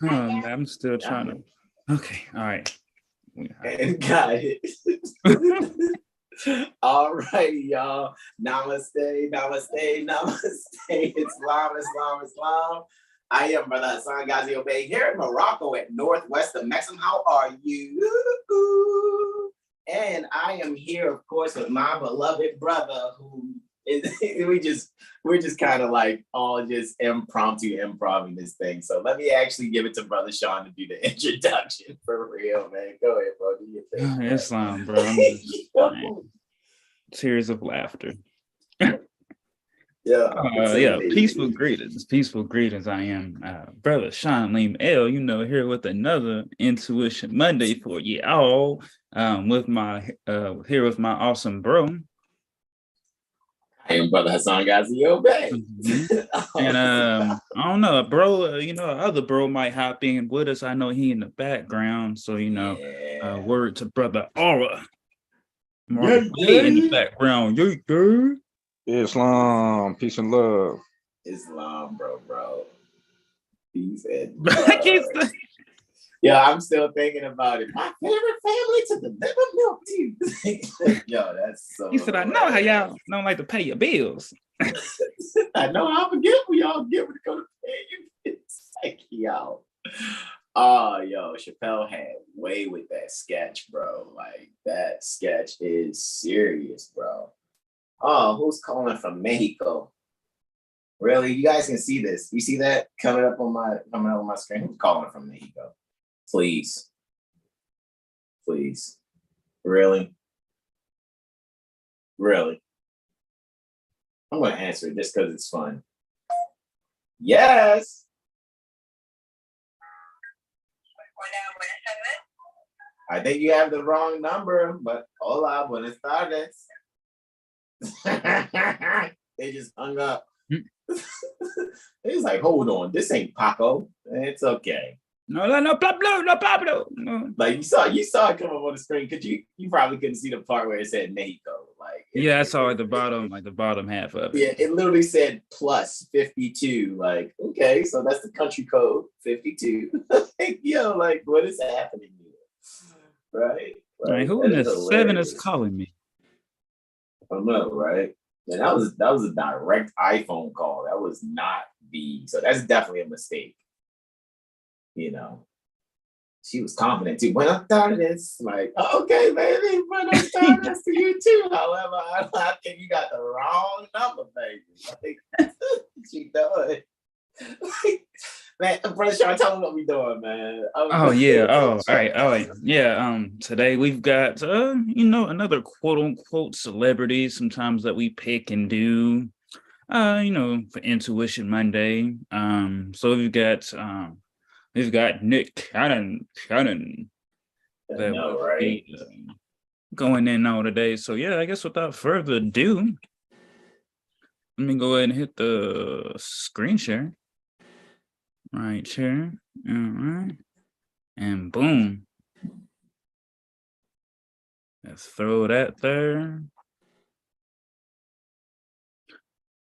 I'm still trying to. Okay, all right. And got it. All right, y'all. Namaste, namaste, namaste. Islam, Islam, Islam. I am Brother Hassan Ghazi Obey here in Morocco at northwest of Mexico. How are you? And I am here, of course, with my beloved brother who is, we're just kind of like all just improving this thing. So let me actually give it to Brother Sean to do the introduction for real, man. Go ahead, bro. Do your thing. Islam, bro. Tears of laughter. Yeah. Peaceful greetings. I am Brother Sean Lim L. Here with another Intuition Monday for you all. With my awesome bro. I am Brother Hassan Ghazi Obey. And I don't know, bro. Other bro might hop in with us. I know he in the background, so word to Brother Aura. In the background, Islam, peace and love. Islam, bro. Peace and love. Yeah, I'm still thinking about it. My favorite family to deliver milk to. Yo, that's so. He said, "I know how y'all don't like to pay your bills." I know how I'm forgetful y'all get when it comes to paying your bills. Thank y'all. Oh, yo, Chappelle had way with that sketch, bro. Like that sketch is serious, bro. Oh, who's calling from Mexico? Really? You guys can see this. You see that coming up on my screen? Who's calling from Mexico? Please. Really? I'm gonna answer it just because it's fun. Yes. I think you have the wrong number, but hola, buenas tardes. They just hung up. It's like, hold on, this ain't Paco. It's okay. No, Pablo. No. Like you saw it come up on the screen. Could you probably couldn't see the part where it said Mexico. I saw at the bottom half of it. Yeah, it literally said plus 52. Like, okay, so that's the country code, 52. Yo, like, what is happening here? Right? Like, who in the seven is calling me? I don't know, right? And that was a direct iPhone call. That was not so that's definitely a mistake. She was confident too. Buenas tardes, like, okay, baby, buenas tardes to you too. However, I think you got the wrong number, baby. Like, she doing. Man, Brother Sean, tell me what we doing, man. All right. Yeah. Today we've got another quote unquote celebrity sometimes that we pick and do. For Intuition Monday. So we've got Nick Cannon. That will be going in now today. So I guess without further ado, let me go ahead and hit the screen share. Right here. All right. And boom. Let's throw that there.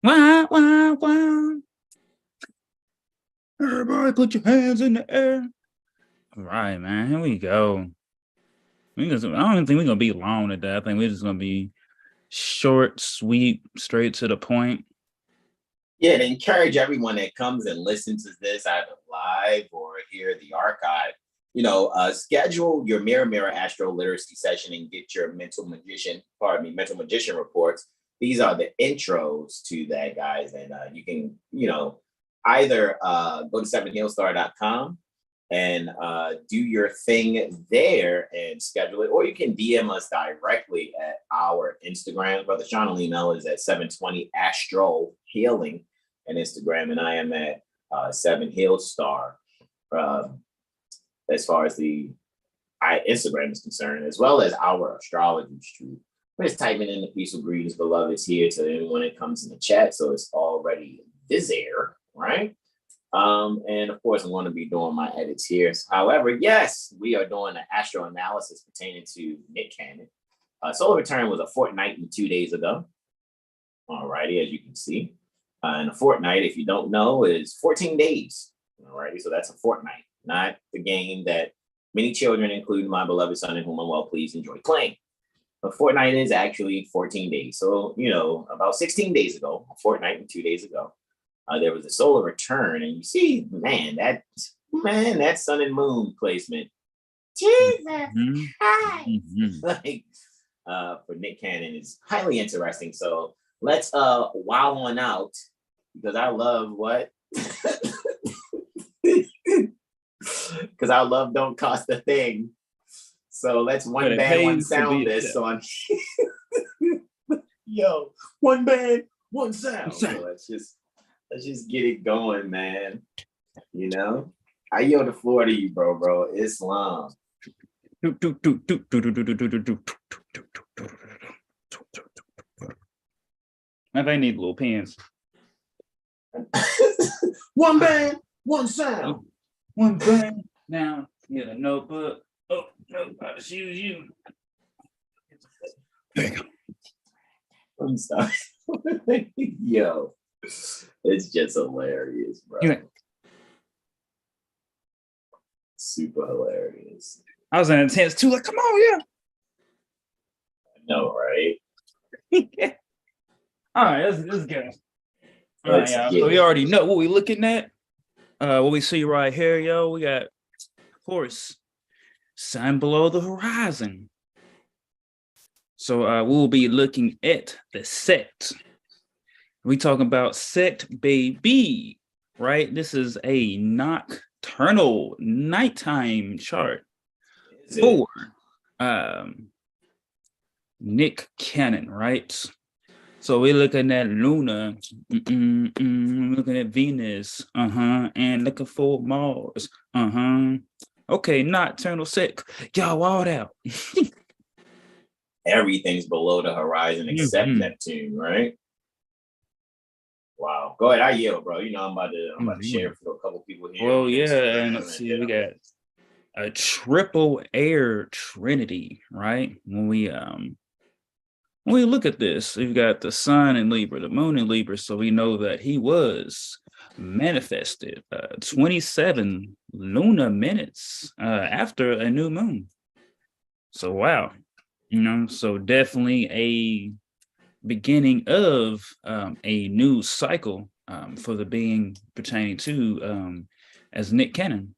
Wow. Everybody put your hands in the air. All right, man. Here we go. I don't even think we're going to be long today. I think we're just going to be short, sweet, straight to the point. Yeah, to encourage everyone that comes and listens to this either live or hear the archive, schedule your Mirror AstroLiteracy session and get your mental magician reports. These are the intros to that, guys. And you can, either go to 7healstar.com and do your thing there and schedule it, or you can DM us directly at our Instagram. Brother Sean Email is at 720 Astro Healing and Instagram, and I am at 7healstar as far as the Instagram is concerned, as well as our astrology street. We're just typing in the peaceful greetings, beloveds, here to anyone that comes in the chat, so it's already there, right? And of course, I'm going to be doing my edits here. However, yes, we are doing an AstroAnalysis pertaining to Nick Cannon. Solar return was a fortnight and 2 days ago. All righty, as you can see. And a fortnight, if you don't know, is 14 days. All righty, so that's a fortnight. not the game that many children, including my beloved son, in whom I'm well pleased, enjoy playing. A fortnight is actually 14 days. So, about 16 days ago, a fortnight and 2 days ago, there was a solar return. And you see, that sun and moon placement. Jesus Christ. Like, for Nick Cannon is highly interesting. So let's wow on out, because I love what? Because our love don't cost a thing. So let's one band, one sound this on. Yo, one band, one sound. So let's just get it going, man. I yield the floor to you, bro. Islam. I need little pens. One band, one sound. One band. Now, get a notebook. Oh, no, I'll just use you. There you go. I'm sorry. Yo, it's just hilarious, bro. Super hilarious. I was in intense too. Like, come on, yeah. I know, right? All right, let's go. All right, y'all. So we already know what we're looking at. What we see right here, yo, we got, of course, sun below the horizon. So we'll be looking at the sect. We talking about sect, baby, right? This is a nocturnal nighttime chart for Nick Cannon, right? So we're looking at Luna, looking at Venus, and looking for Mars, Okay, nocturnal sect, y'all wild out. Everything's below the horizon except Neptune, right? Wow. Go ahead, I yield, bro. I'm about to share for a couple people here. Well, yeah, and let's see, we got a triple air trinity, right? When we look at this, we've got the sun in Libra, the moon in Libra, so we know that he was manifested 27 lunar minutes after a new moon. So wow, so definitely a beginning of a new cycle for the being pertaining to as Nick Cannon,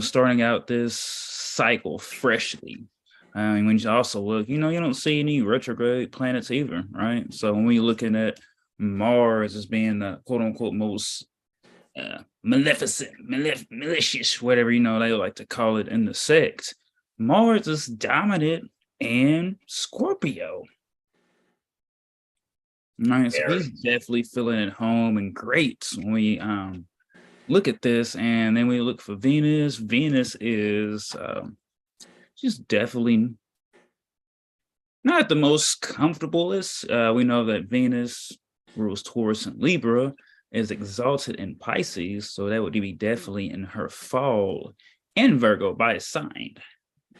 starting out this cycle freshly. When you also look, you don't see any retrograde planets either, right? So when we're looking at Mars as being the quote unquote most maleficent, malicious, whatever, they like to call it in the sect, Mars is dominant in Scorpio. Right, so he's definitely feeling at home and great when we look at this. And then we look for Venus. Venus is she's definitely not the most comfortablest. We know that Venus rules Taurus and Libra, is exalted in Pisces, so that would be definitely in her fall in Virgo by sign,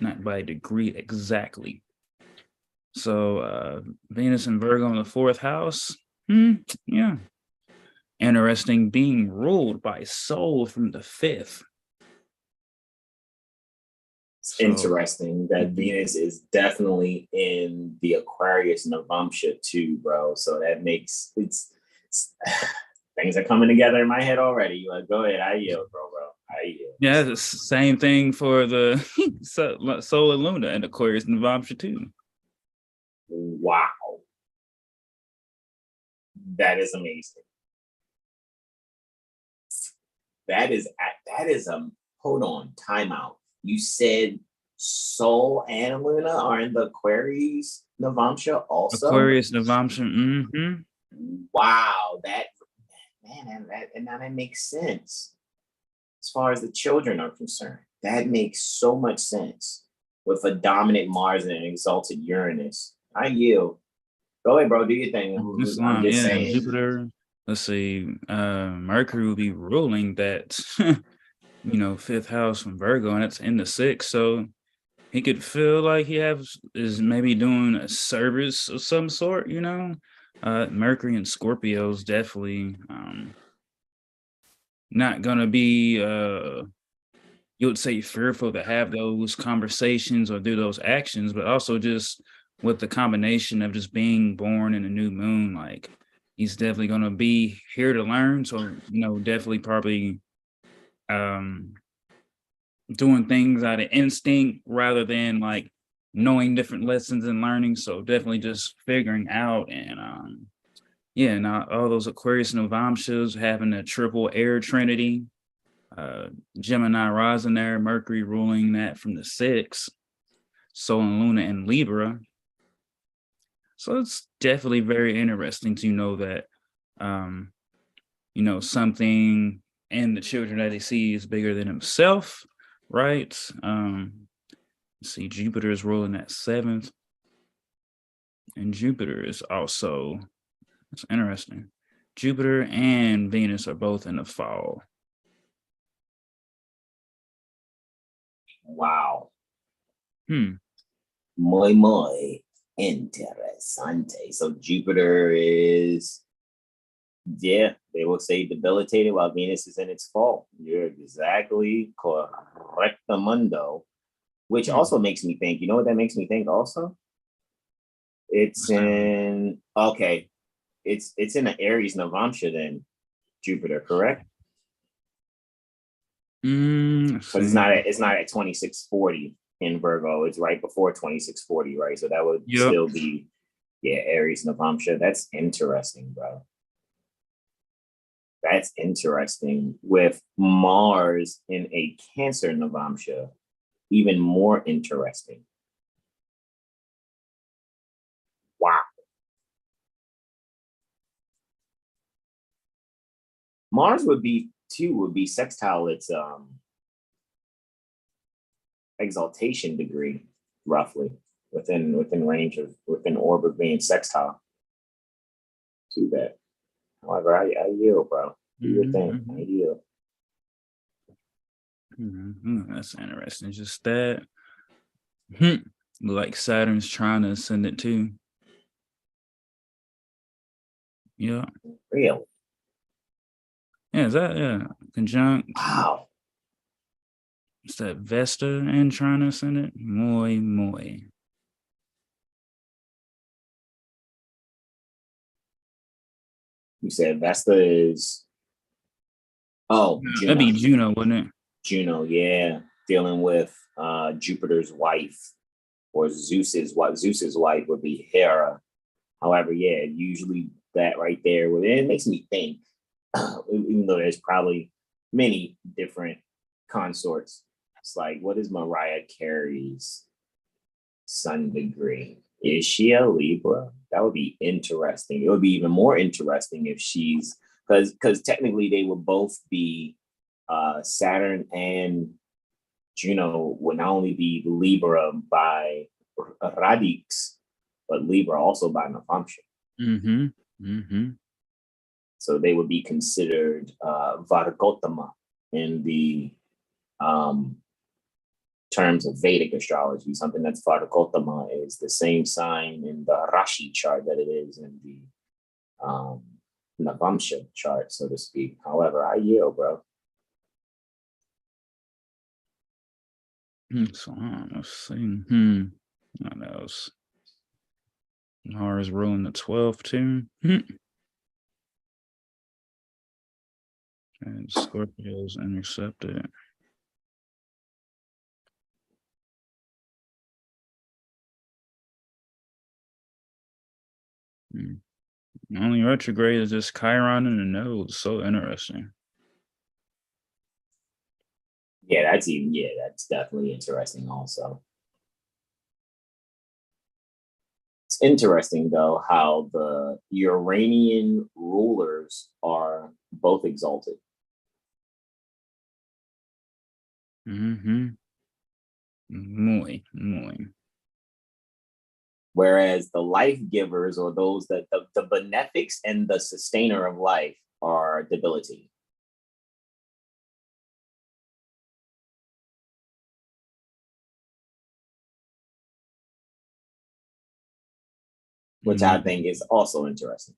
not by degree exactly. So Venus and Virgo in the fourth house, yeah. Interesting, being ruled by Sol from the fifth. It's interesting that Venus is definitely in the Aquarius Navamsha too, bro. So that makes it's things are coming together in my head already. Like, go ahead, I yield, bro. I yield. Yeah, the same thing for the Solar Luna and Aquarius Navamsha too. Wow, that is amazing. That is hold on, timeout. You said Sol and Luna are in the Aquarius Navamsha also? Aquarius Navamsha, Wow, that makes sense. As far as the children are concerned, that makes so much sense. With a dominant Mars and an exalted Uranus. I yield. Go ahead, bro. Do your thing. I'm just saying. Jupiter. Let's see. Mercury will be ruling that, fifth house from Virgo, and it's in the sixth. So he could feel like is maybe doing a service of some sort. Mercury and Scorpio is definitely not gonna be you would say fearful to have those conversations or do those actions, but also just with the combination of just being born in a new moon, like he's definitely gonna be here to learn. So, definitely probably doing things out of instinct rather than like knowing different lessons and learning. So definitely just figuring out and yeah, now all those Aquarius Novamshas having a triple air trinity, Gemini rising there, Mercury ruling that from the sixth, Sol and Luna and Libra. So it's definitely very interesting to know that something and the children that he sees is bigger than himself, right? Let's see, Jupiter is ruling at seventh, and Jupiter is also, it's interesting. Jupiter and Venus are both in the fall. Wow. Muy interesante. So Jupiter is, they will say debilitated while Venus is in its fall. You're exactly correctamundo, which also makes me think, you know what that makes me think also? It's in, okay, it's in the Aries Navamsha then, Jupiter, correct? But it's not at 2640 in Virgo. It's right before 2640, right? So that would still be, Aries Navamsha. That's interesting, bro. That's interesting. With Mars in a Cancer Navamsha, even more interesting. Wow. Mars would be sextile its exaltation degree, roughly within range of within orbit being sextile to that. However, I yield, bro. Do your thing. I yield. That's interesting. Just that. Like Saturn's trying to ascend it too. Yeah. Really? Yeah, is that conjunct? Wow. Is that Vesta and trying to ascend it? Muy. You said Vesta is, Juno. That'd be Juno, wouldn't it? Juno, yeah. Dealing with Jupiter's wife, or Zeus's wife. Zeus's wife would be Hera. However, usually that right there, it makes me think, even though there's probably many different consorts, it's like, what is Mariah Carey's sun degree? Is she a Libra? That would be interesting. It would be even more interesting if she's, because technically they would both be Saturn and Juno would not only be Libra by radix, but Libra also by Navamsha. So they would be considered Vargotama in the terms of Vedic astrology. Something that's Vargotama is the same sign in the Rashi chart that it is in the Navamsha chart, so to speak. However, I yield, bro. So let's see. What else? Mars ruling the 12th too. And Scorpio's intercepted. Only retrograde is just Chiron and the nodes. So interesting. Yeah, that's definitely interesting also. It's interesting though how the Uranian rulers are both exalted. Muy. Whereas the life givers, or those that the benefics and the sustainer of life, are debilitating. Which I think is also interesting.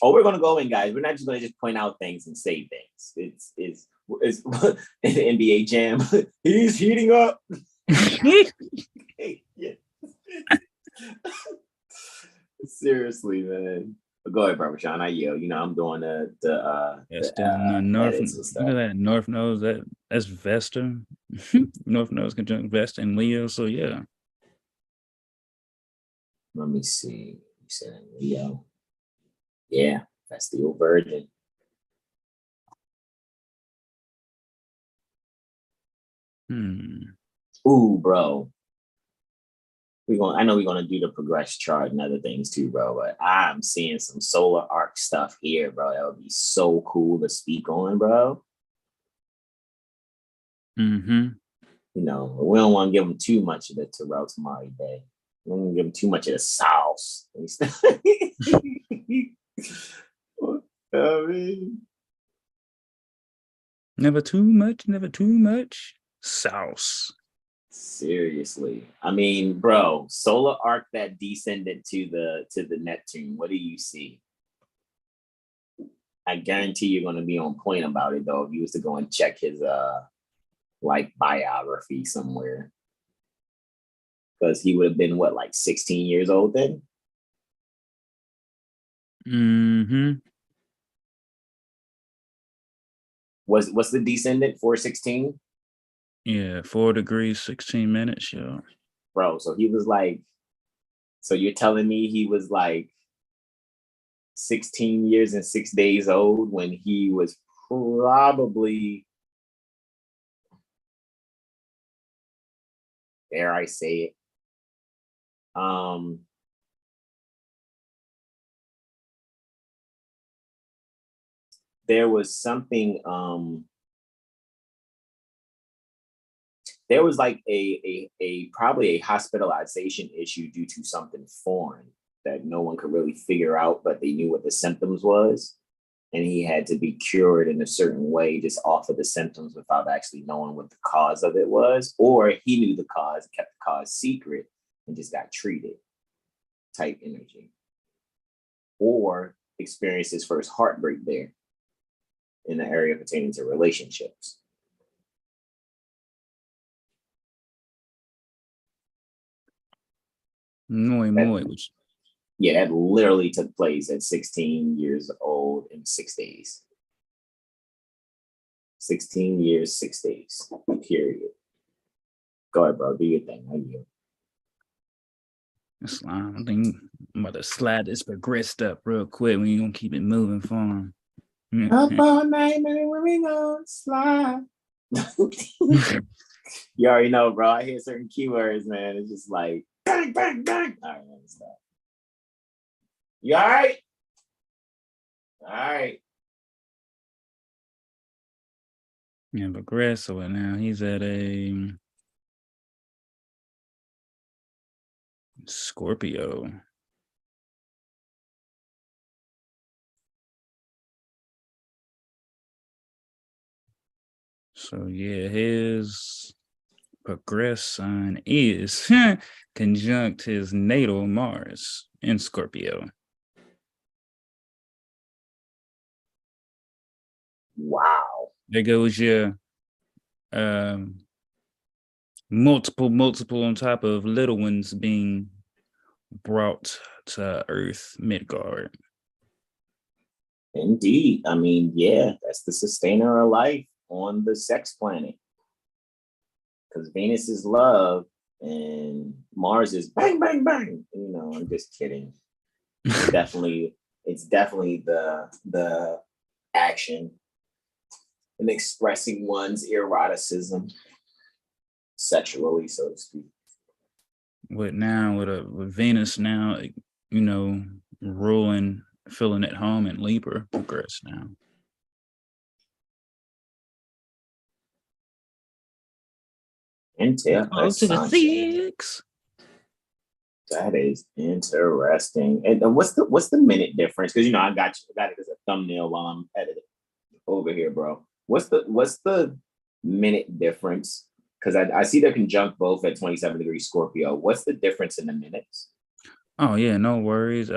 Oh, we're gonna go in, guys. We're not just gonna just point out things and say things. It's in the NBA Jam. He's heating up. Yeah. Seriously, man. But go ahead, Barbara Sean. I yell. You know, I'm doing the North. stuff. Look at that. North Node. That's Vesta. North Node's conjunct Vesta and Leo. So yeah. Let me see. You said Leo. Yeah, that's the old Virgin. Ooh, bro. I know we're gonna do the progress chart and other things too, bro. But I'm seeing some solar arc stuff here, bro. That would be so cool to speak on, bro. You know, we don't want to give them too much of the Terrell Tamari Day. We don't want to give them too much of the sauce. I mean, never too much sauce. Seriously. I mean, bro, solar arc that descended to the Neptune. What do you see? I guarantee you're going to be on point about it, though, if you was to go and check his like biography somewhere. Because he would have been what, like 16 years old then? What's the descendant, 416? Yeah, 4 degrees, 16 minutes, yo. Bro, so he was like, so you're telling me he was like 16 years and 6 days old when he was probably, dare I say it, there was something, there was like a probably a hospitalization issue due to something foreign that no one could really figure out, but they knew what the symptoms was. And he had to be cured in a certain way just off of the symptoms without actually knowing what the cause of it was. Or he knew the cause, kept the cause secret, and just got treated type energy. Or experienced his first heartbreak there in the area pertaining to relationships. Yeah, that literally took place at 16 years old in 6 days. 16 years, 6 days, period. Go ahead, bro. Do your thing. How you? I think I'm about to slide this progressed up real quick. We gonna keep it moving for him. Up all night, man, when we gonna slide. You already know, bro. I hear certain keywords, man. It's just like bang, bang, bang. All right, let's stop. You all right? All right. Yeah, progress. So now he's at a Scorpio. So yeah, his progress sign is conjunct his natal Mars in Scorpio. Wow. There goes your multiple on top of little ones being brought to Earth Midgard. Indeed. I mean, yeah, that's the sustainer of life on the sex planet. Because Venus is love and Mars is bang, bang, bang. You know, I'm just kidding. It's definitely the action and expressing one's eroticism sexually, so to speak. With Venus now, you know, ruling, feeling at home in Libra, progress now. Interesting. To the 6. That is interesting. And what's the minute difference? Because you know I got it as a thumbnail while I'm editing over here, bro. What's the minute difference? Because I see they're conjunct both at 27 degrees Scorpio. What's the difference in the minutes? Oh yeah, no worries.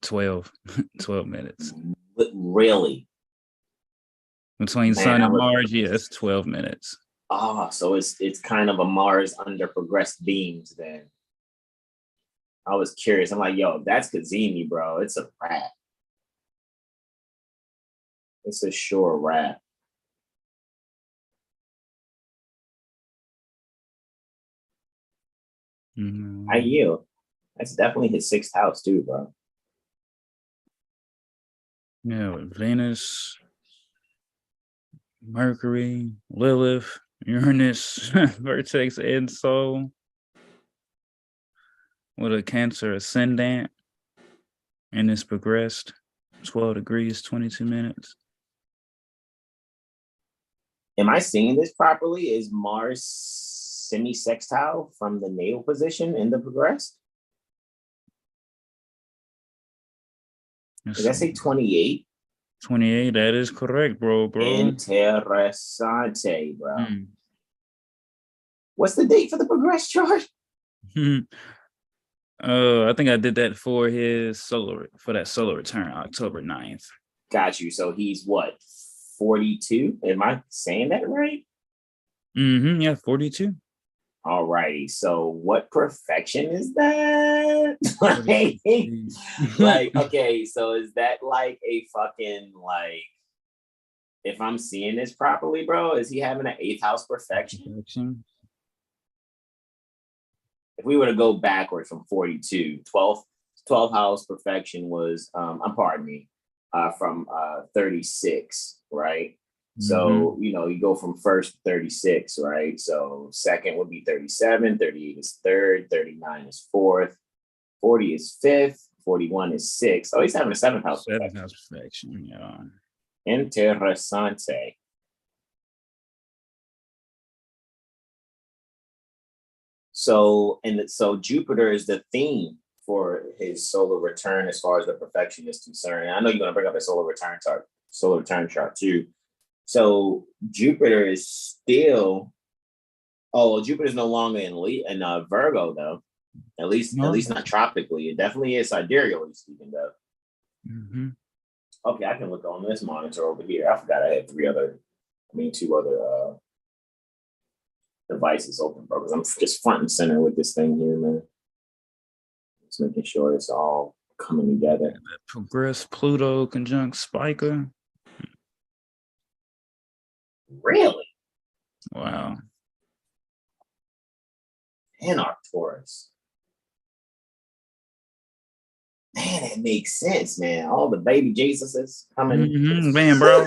12 minutes. Really? Between Sun and Mars, yes, 12 minutes. So it's kind of a Mars under progressed beings then. I was curious. I'm like, yo, if that's Kazemi, bro, it's a wrap. It's a sure wrap. I yield. That's definitely his 6th house too, bro. Yeah, Venus, Mercury, Lilith, Uranus, Vertex, and Sol. With a Cancer ascendant, and it's progressed 12 degrees, 22 minutes. Am I seeing this properly? Is Mars semi-sextile from the natal position in the progressed? Did I say 28? 28, that is correct, bro. Interessante, bro. What's the date for the progressed chart? I think I did that for that solar return, October 9th. Got you. So he's what, 42? Am I saying that right? Yeah, 42. All righty. So what perfection is that? like, okay, so is that like a fucking, like, if I'm seeing this properly, bro, is he having an 8th house perfection? If we were to go backwards from 42, 12th house perfection was, pardon me, from 36, right? So, you know, you go from 1st to 36, right? So 2nd would be 37, 38 is 3rd, 39 is 4th, 40 is 5th, 41 is 6th. Oh, he's having a 7th house perfection. 7th house perfection, yeah. Interessante. So Jupiter is the theme for his solar return as far as the perfection is concerned. And I know you're going to bring up a solar return chart too. So Jupiter is still, Jupiter's no longer in Virgo though. At least not tropically. It definitely is sidereally speaking though. Okay, I can look on this monitor over here. I forgot I had 2 other devices open, bro, because I'm just front and center with this thing here, man. Just making sure it's all coming together. Progress Pluto conjunct Spica. Really? Wow. And Arcturus. Man, that makes sense, man. All the baby Jesuses coming. Man, bro.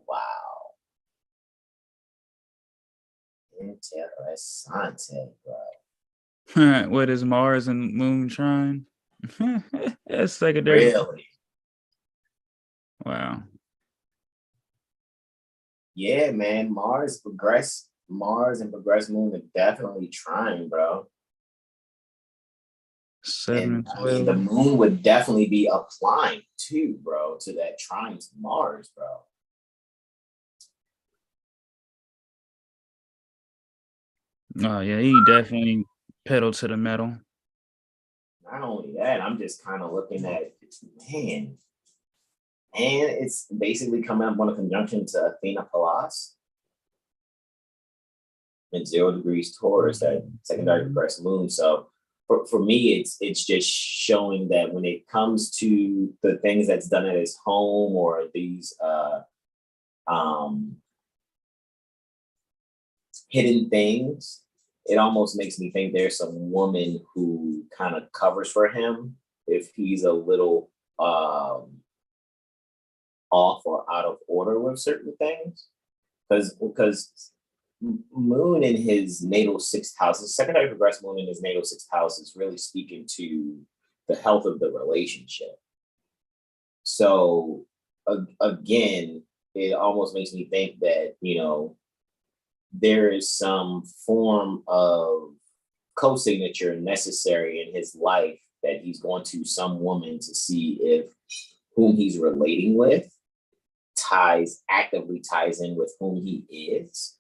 Wow. Interessante, bro. What is Mars and Moon trine? That's secondary. Really? Wow. Yeah, man. Mars and progressed Moon are definitely trying, bro. 7 and 12. I mean, the moon would definitely be applying too, bro, to that trine to Mars, bro. Oh yeah, he definitely pedal to the metal. Not only that, I'm just kind of looking at, man, and it's basically coming up on a conjunction to Athena Pallas in 0 degrees Taurus, that secondary progressed moon. So for me, it's just showing that when it comes to the things that's done at his home or these hidden things, it almost makes me think there's some woman who kind of covers for him if he's a little off or out of order with certain things. Because Moon in his natal 6th house, the secondary progressed moon in his natal 6th house is really speaking to the health of the relationship. So again, it almost makes me think that, you know, there is some form of co-signature necessary in his life that he's going to some woman to see if whom he's relating with actively ties in with whom he is.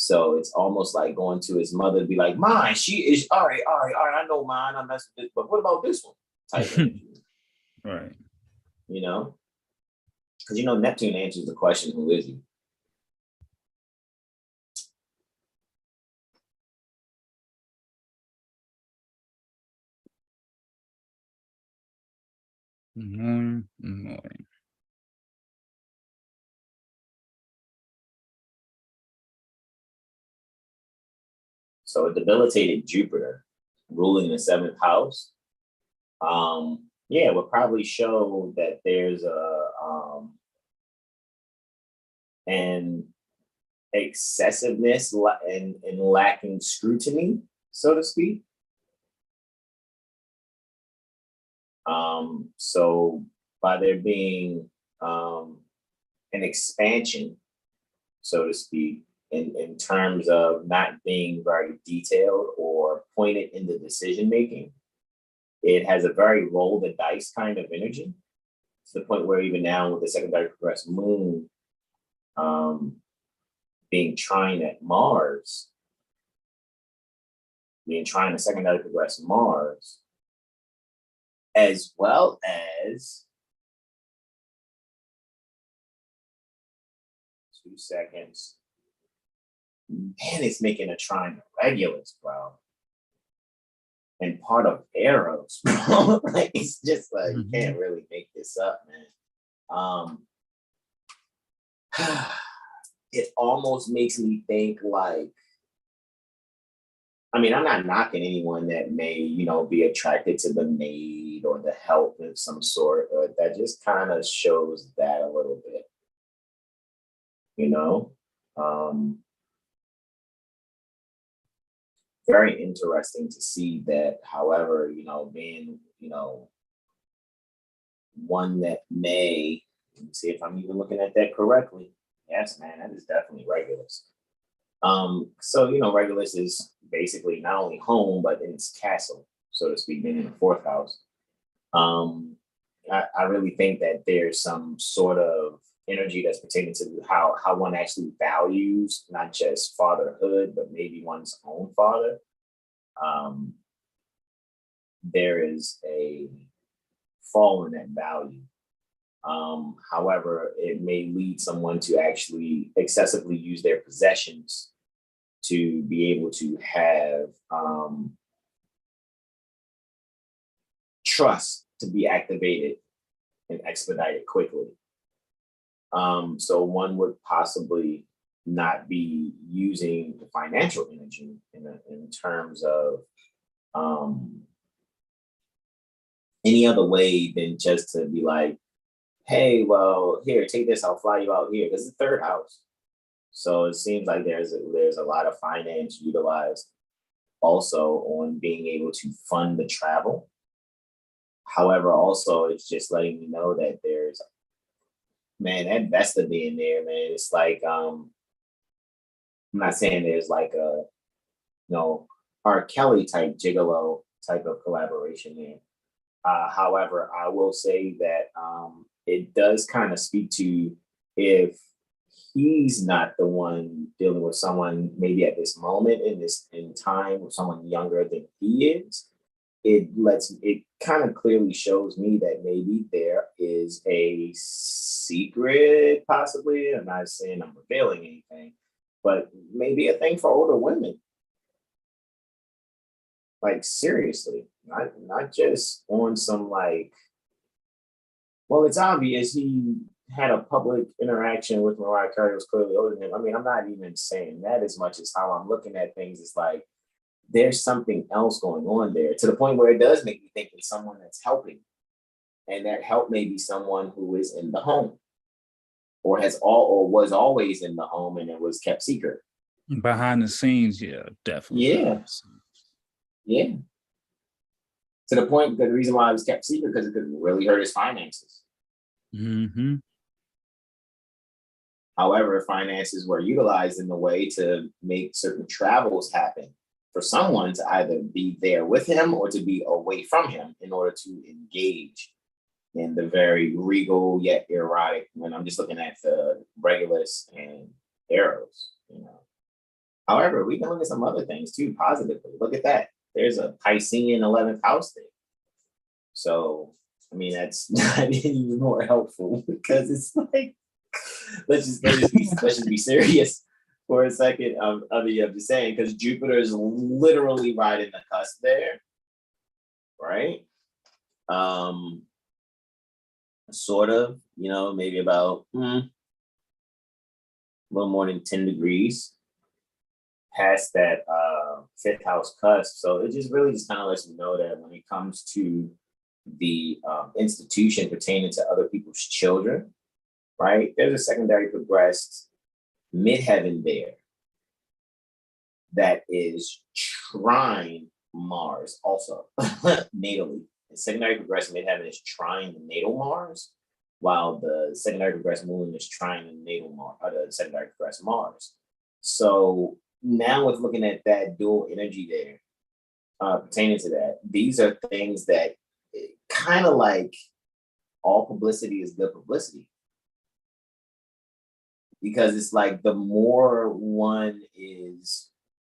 So it's almost like going to his mother to be like, mine, she is all right, I know mine, I mess with this, but what about this one? Type energy. Right. You know? Because Neptune answers the question, who is he? Morning. So a debilitated Jupiter ruling the seventh house, would probably show that there's an excessiveness and lacking scrutiny, so to speak. So by there being an expansion, so to speak, in terms of not being very detailed or pointed in the decision making, it has a very roll the dice kind of energy, to the point where even now with the secondary progressed moon being trine at Mars, being trine to secondary progressed Mars, as well as 2 seconds. Man, it's making a trine to Regulus, bro. And part of Eros, bro. Like, it's just like, you can't really make this up, man. It almost makes me think like, I mean, I'm not knocking anyone that may, be attracted to the maid or the help of some sort, but that just kind of shows that a little bit, very interesting to see that, however, being, one that may, let me see if I'm even looking at that correctly. Yes, man, that is definitely Regulus. So Regulus is basically not only home, but in its castle, so to speak, being in the fourth house. I really think that there's some sort of energy that's pertaining to how one actually values not just fatherhood, but maybe one's own father. There is a fall in that value. However, it may lead someone to actually excessively use their possessions to be able to have trust to be activated and expedited quickly. So one would possibly not be using the financial energy in terms of any other way than just to be like, hey, well, here, take this, I'll fly you out here. This is the third house. So it seems like there's a lot of finance utilized also on being able to fund the travel. However, also it's just letting me know that there's, man, that Vesta being there, man, it's like, I'm not saying there's like a, R. Kelly type gigolo type of collaboration there. However, I will say that it does kind of speak to, if he's not the one dealing with someone maybe at this moment in time with someone younger than he is, it kind of clearly shows me that maybe there is a secret, possibly. I'm not saying I'm revealing anything, but maybe a thing for older women. Like, seriously, not just on some like, well, it's obvious he had a public interaction with Mariah Carey, was clearly older than him. I mean, I'm not even saying that as much as how I'm looking at things. It's like, there's something else going on there, to the point where it does make me think it's someone that's helping. And that help may be someone who is in the home or was always in the home, and it was kept secret. Behind the scenes, yeah, definitely. Yeah. To the point that the reason why it was kept secret, because it could really hurt his finances. However, finances were utilized in the way to make certain travels happen for someone to either be there with him or to be away from him in order to engage in the very regal yet erotic, when I'm just looking at the Regulus and Eros, However, we can look at some other things too, positively. Look at that. There's a Piscean 11th house there. So, I mean, that's not even more helpful because it's like, let's just be serious for a second. I'm just saying, because Jupiter is literally right in the cusp there, right? Sort of, maybe about a little more than 10 degrees past that fifth house cusp. So it just really just kind of lets you know that when it comes to the institution pertaining to other people's children, right? There's a secondary progressed midheaven there that is trine Mars also natally. The secondary progressed midheaven is trine the natal Mars, while the secondary progressed moon is trine the natal Mars, or the secondary progressed Mars. So now with looking at that dual energy there, pertaining to that, these are things that kind of like all publicity is good publicity. Because it's like the more one is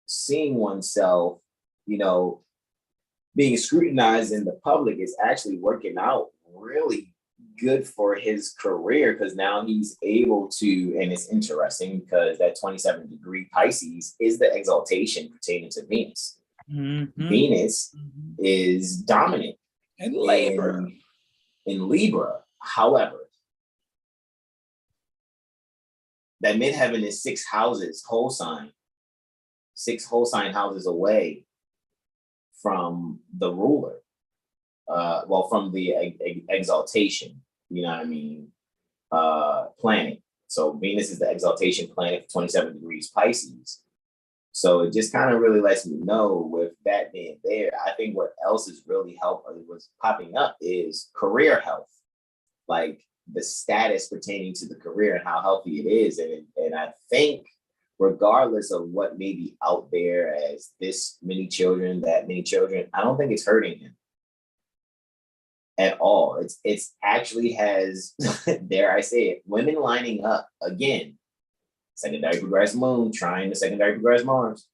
seeing oneself, being scrutinized in the public is actually working out really good for his career, because now he's able to, and it's interesting because that 27-degree Pisces is the exaltation pertaining to Venus. Mm-hmm. Venus is dominant in Libra. However, that midheaven is 6 houses, whole sign, 6 whole sign houses away from the ruler. From the exaltation, planet. So Venus is the exaltation planet for 27 degrees Pisces. So it just kind of really lets me know, with that being there, I think what else is really what's popping up is career health, like the status pertaining to the career and how healthy it is. And I think regardless of what may be out there as this many children, that many children, I don't think it's hurting him at all. It's actually has, dare I say it, women lining up again. Secondary progressed moon trying the secondary progressed Mars.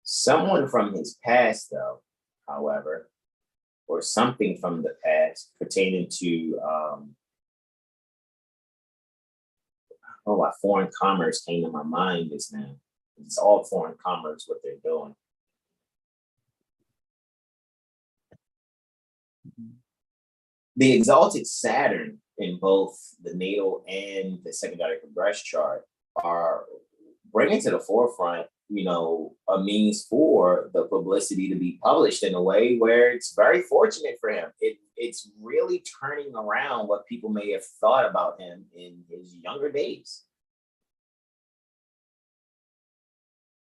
Someone from his past, though, however, or something from the past pertaining to, why foreign commerce came to my mind just now. It's all foreign commerce, what they're doing. The exalted Saturn in both the natal and the secondary progressed chart are bringing to the forefront, a means for the publicity to be published in a way where it's very fortunate for him. It's really turning around what people may have thought about him in his younger days.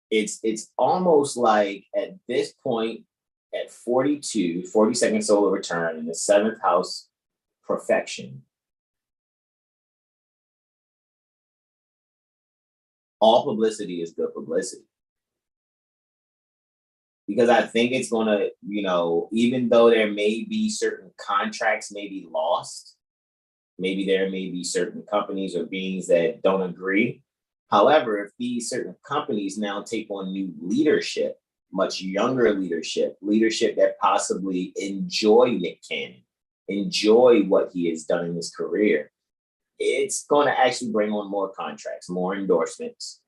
It's almost like at this point, at 42, 42nd solar return in the 7th house perfection, all publicity is good publicity. Because I think it's going to, even though there may be certain contracts may be lost, maybe there may be certain companies or beings that don't agree. However, if these certain companies now take on new leadership, much younger leadership that possibly enjoy Nick Cannon, enjoy what he has done in his career, it's going to actually bring on more contracts, more endorsements.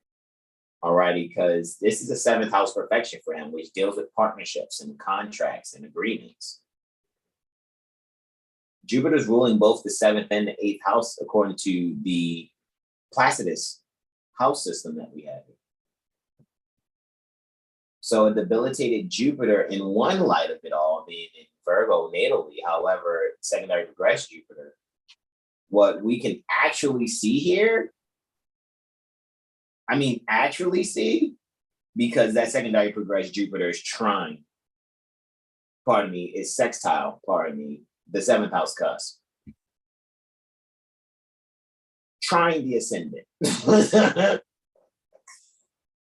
All righty, because this is a 7th house perfection for him, which deals with partnerships and contracts and agreements. Jupiter's ruling both the 7th and the 8th house, according to the Placidus house system that we have here. So a debilitated Jupiter in one light of it all, being in Virgo natally, however, secondary progressed Jupiter, what we can actually see here, because that secondary progressed Jupiter is is sextile, the 7th house cusp. Trying the ascendant.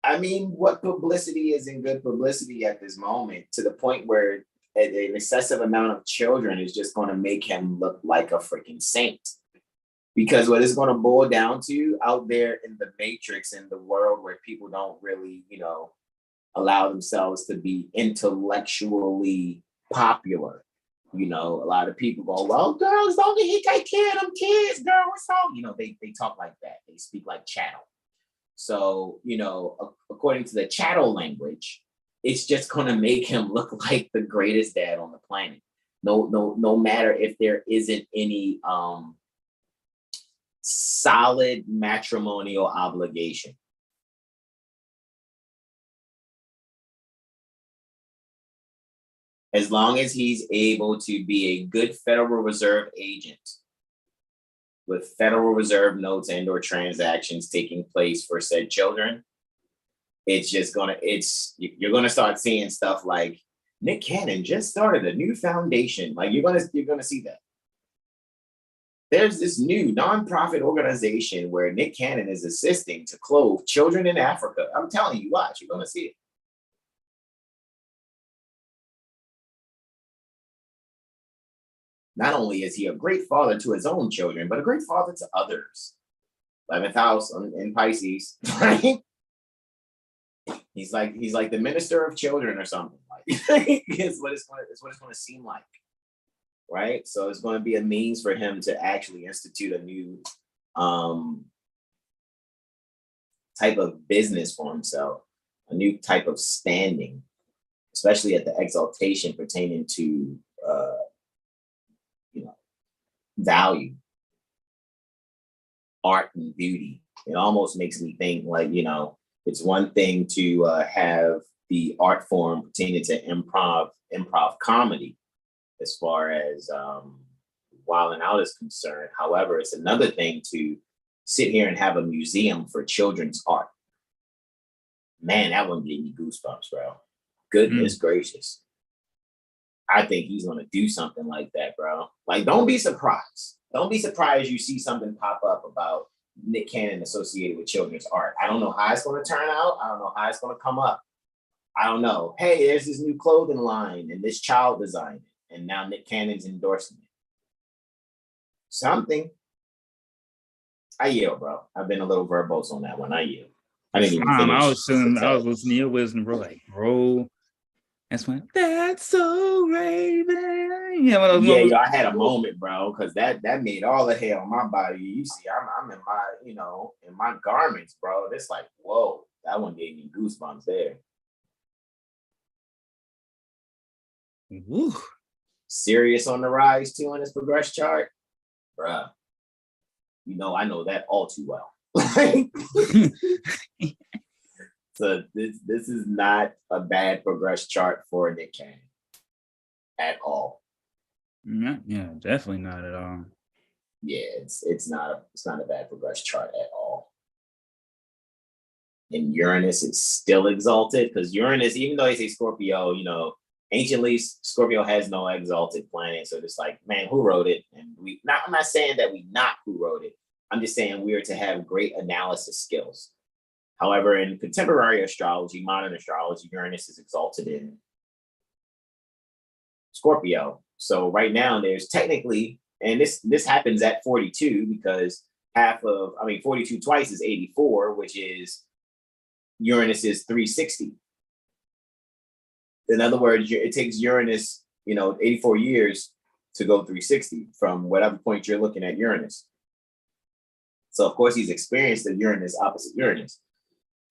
What publicity isn't good publicity at this moment, to the point where an excessive amount of children is just going to make him look like a freaking saint. Because what it's going to boil down to out there in the matrix, in the world where people don't really, you know, allow themselves to be intellectually popular. You know, a lot of people go, well, girls, don't get hit like kid, I'm kids, girl, what's wrong? You know, they talk like that. They speak like chattel. So, you know, according to the chattel language, it's just going to make him look like the greatest dad on the planet. No matter if there isn't any solid matrimonial obligation. As long as he's able to be a good Federal Reserve agent with Federal Reserve notes and or transactions taking place for said children, it's just you're gonna start seeing stuff like Nick Cannon just started a new foundation. Like you're gonna see that. There's this new nonprofit organization where Nick Cannon is assisting to clothe children in Africa. I'm telling you, watch, you're gonna see it. Not only is he a great father to his own children, but a great father to others. 11th house in Pisces. He's like the minister of children or something. Like it's what it's going to seem like, right? So it's going to be a means for him to actually institute a new type of business for himself, a new type of standing, especially at the exaltation pertaining to value, art, and beauty. It almost makes me think like, you know, it's one thing to have the art form pertaining to improv comedy as far as Wild 'N Out is concerned. However, it's another thing to sit here and have a museum for children's art. Man, that one gave me goosebumps, bro. Goodness gracious. I think he's going to do something like that, bro. Like, don't be surprised. Don't be surprised you see something pop up about Nick Cannon associated with children's art. I don't know how it's going to turn out. I don't know how it's going to come up. I don't know. Hey, there's this new clothing line and this child designed it. And now Nick Cannon's endorsing it. Something. I yield, bro. I've been a little verbose on that one. I yield. I didn't even finish. I was listening to your wisdom, bro. Like, bro. That's when that's so Raven. Yeah, yo, I had a moment, bro, because that made all the hair on my body. You see, I'm in my, you know, in my garments, bro. It's like, whoa, that one gave me goosebumps there. Woo. Sirius on the rise too on this progress chart, bruh. You know, I know that all too well. So this is not a bad progress chart for Nick Cannon at all. Yeah, definitely not at all. Yeah, it's not a bad progress chart at all. And Uranus is still exalted because Uranus, even though he's a Scorpio, you know, anciently Scorpio has no exalted planet. So it's like, man, who wrote it? And I'm not saying that we not who wrote it. I'm just saying we are to have great analysis skills. However, in contemporary astrology, modern astrology, Uranus is exalted in Scorpio. So right now there's technically, and this happens at 42 because 42 twice is 84, which is Uranus is 360. In other words, it takes Uranus, 84 years to go 360 from whatever point you're looking at Uranus. So of course he's experienced the Uranus opposite Uranus.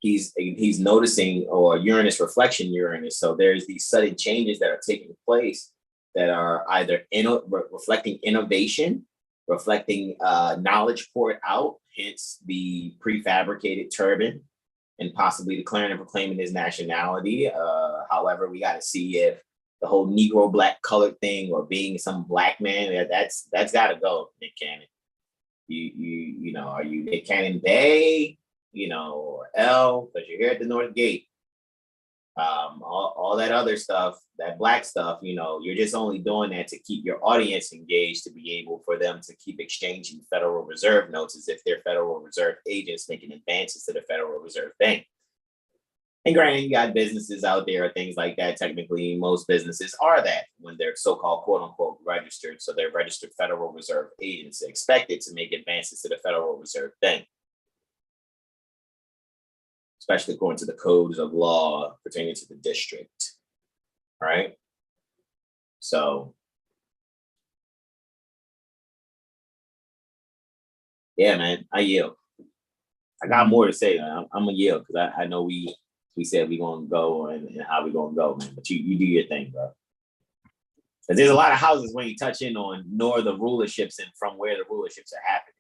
He's noticing, or Uranus reflection Uranus. So there's these sudden changes that are taking place that are either reflecting innovation, reflecting knowledge poured out, hence the prefabricated turban, and possibly declaring and proclaiming his nationality. However, we got to see if the whole Negro black colored thing or being some black man, that's got to go, Nick Cannon. You know, are you Nick Cannon Bay? Or L, because you're here at the North Gate. All that other stuff, that black stuff, you're just only doing that to keep your audience engaged, to be able for them to keep exchanging Federal Reserve notes as if they're Federal Reserve agents making advances to the Federal Reserve Bank. And granted, you got businesses out there or things like that. Technically, most businesses are that when they're so-called quote unquote registered. So they're registered Federal Reserve agents expected to make advances to the Federal Reserve Bank, especially according to the codes of law pertaining to the district. Right? So yeah, man, I yield. I got more to say. I'm gonna yield because I know we said we gonna go and how we gonna go, man. But you do your thing, bro. Because there's a lot of houses when you touch in on nor the rulerships and from where the rulerships are happening.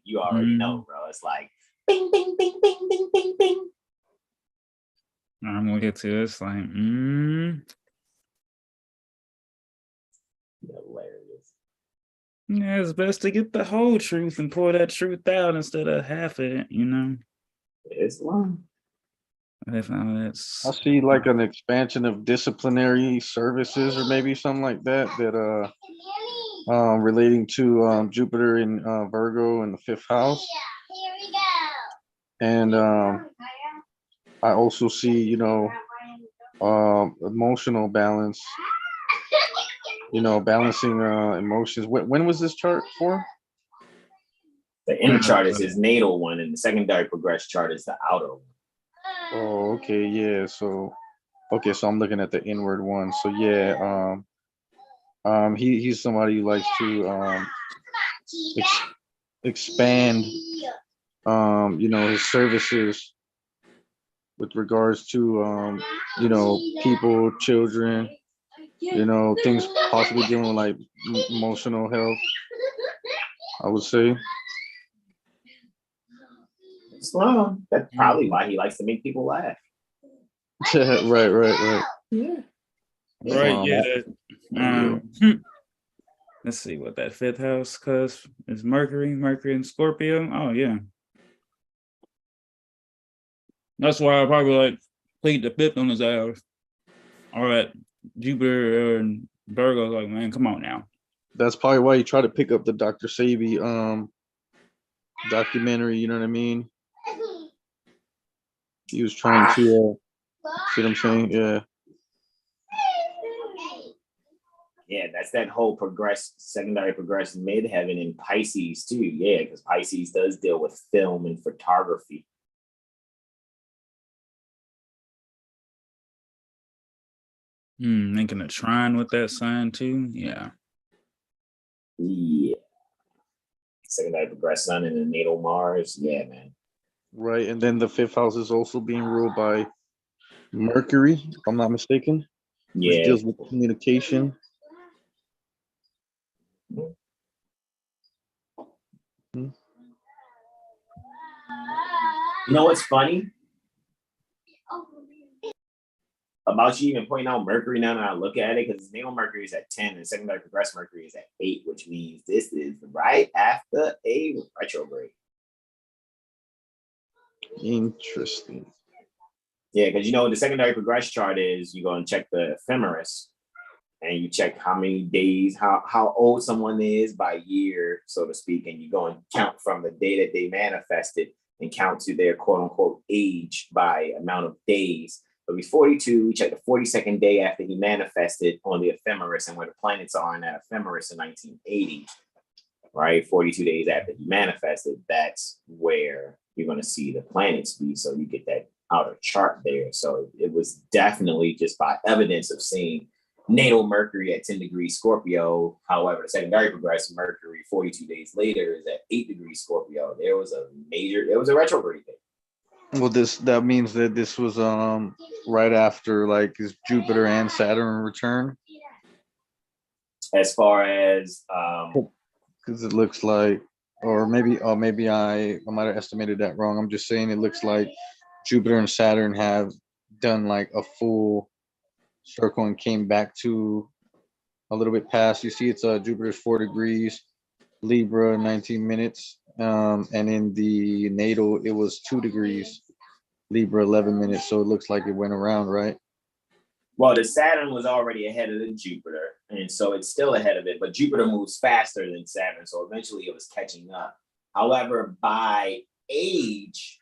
You already know, bro. It's like bing, bing, bing, bing, bing, bing, bing. I'm gonna get to this. Like, Hilarious. Yeah, it's best to get the whole truth and pour that truth out instead of half of it, you know. It's long. I see like an expansion of disciplinary services or maybe something like that relating to Jupiter in Virgo in the 5th house. And I also see, you know, emotional balance, you know, balancing emotions. When was this chart for? The inner chart is his natal one, and the secondary progress chart is the outer one. Oh, okay, yeah. So, okay, so I'm looking at the inward one. So yeah, he's somebody who likes to expand, you know, his services with regards to, you know, people, children, you know, things possibly dealing with like emotional health, I would say. Well, that's probably why he likes to make people laugh. Right. Yeah. Right, yeah. Let's see what that 5th house cusp is. Mercury and Scorpio. Oh yeah. That's why I probably like plead the 5th on his ass. All right, Jupiter and Virgo, like, man, come on now. That's probably why you try to pick up the Dr. Sabi documentary, you know what I mean? He was trying to see what I'm saying? Yeah. Yeah, that's that whole secondary progress midheaven in Pisces too. Yeah, because Pisces does deal with film and photography. Making a trine with that sign too. Yeah. Yeah. Secondary progress sun and the natal Mars. Yeah, man. Right, and then the 5th house is also being ruled by Mercury, if I'm not mistaken. Yeah. Which deals with communication. You know what's funny about you even pointing out Mercury now that I look at it, because natal Mercury is at 10 and secondary progress Mercury is at 8, which means this is right after a retrograde. Interesting. Yeah, because you know what the secondary progress chart is, you go and check the ephemeris and you check how many days, how old someone is by year, so to speak, and you go and count from the day that they manifested and count to their quote unquote age by amount of days. But he's 42, we check the 42nd day after he manifested on the ephemeris and where the planets are in that ephemeris in 1980, right? 42 days after he manifested, that's where you're going to see the planets be. So you get that outer chart there. So it was definitely just by evidence of seeing natal Mercury at 10 degrees Scorpio. However, the secondary progressive Mercury 42 days later is at 8 degrees Scorpio. There was a retrograde thing. Well, that means that this was right after like his Jupiter and Saturn return. As far as because it looks like, or maybe I might have estimated that wrong. I'm just saying it looks like Jupiter and Saturn have done like a full circle and came back to a little bit past. You see, it's Jupiter's 4 degrees, Libra 19 minutes, and in the natal it was 2 degrees, Libra 11 minutes. So it looks like it went around, right? Well, the Saturn was already ahead of the Jupiter, and so it's still ahead of it, but Jupiter moves faster than Saturn, so eventually it was catching up. However, by age,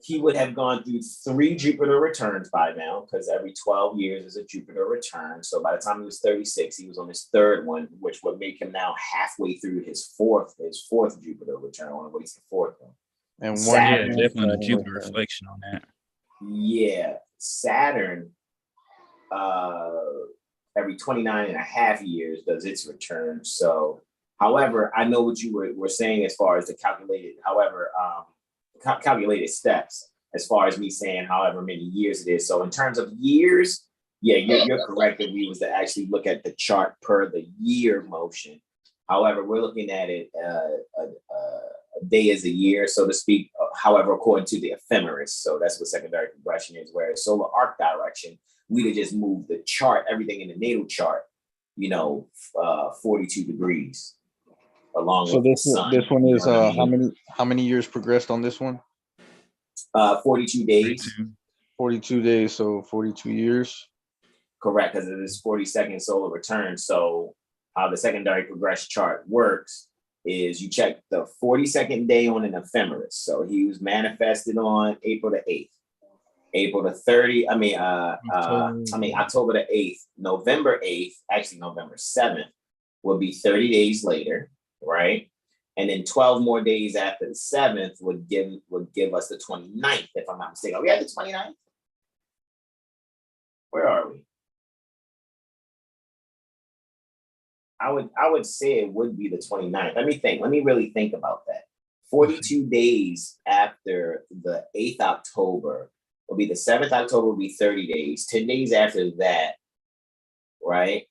he would have gone through 3 Jupiter returns by now, because every 12 years is a Jupiter return. So by the time he was 36, he was on his 3rd one, which would make him now halfway through his fourth Jupiter return. On the way to the 4th one. And Yeah, one definitely a Jupiter reflection on that. Yeah, Saturn, every 29 and a half years does its return. So, however, I know what you were saying as far as the calculated, calculated steps, as far as me saying however many years it is. So in terms of years, yeah, you're correct that we was to actually look at the chart per the year motion. However, we're looking at it a day is a year, so to speak. However, according to the ephemeris, so that's what secondary progression is. Whereas solar arc direction, we'd have just moved the chart, everything in the natal chart, 42 degrees along So with the sun. this one is I mean? how many years progressed on this one? 42 days. 42 days, so 42 years. Correct, because it is 42nd solar return. So how the secondary progression chart works is you check the 42nd day on an ephemeris. So he was manifested on April the 8th. April the 30th, October the 8th, November 8th, actually November 7th will be 30 days later, right? And then 12 more days after the 7th would give us the 29th, if I'm not mistaken. Are we at the 29th? Where are we? I would say it would be the 29th. Let me really think about that. 42 days after the 8th October will be the 7th October will be 30 days. 10 days after that, right?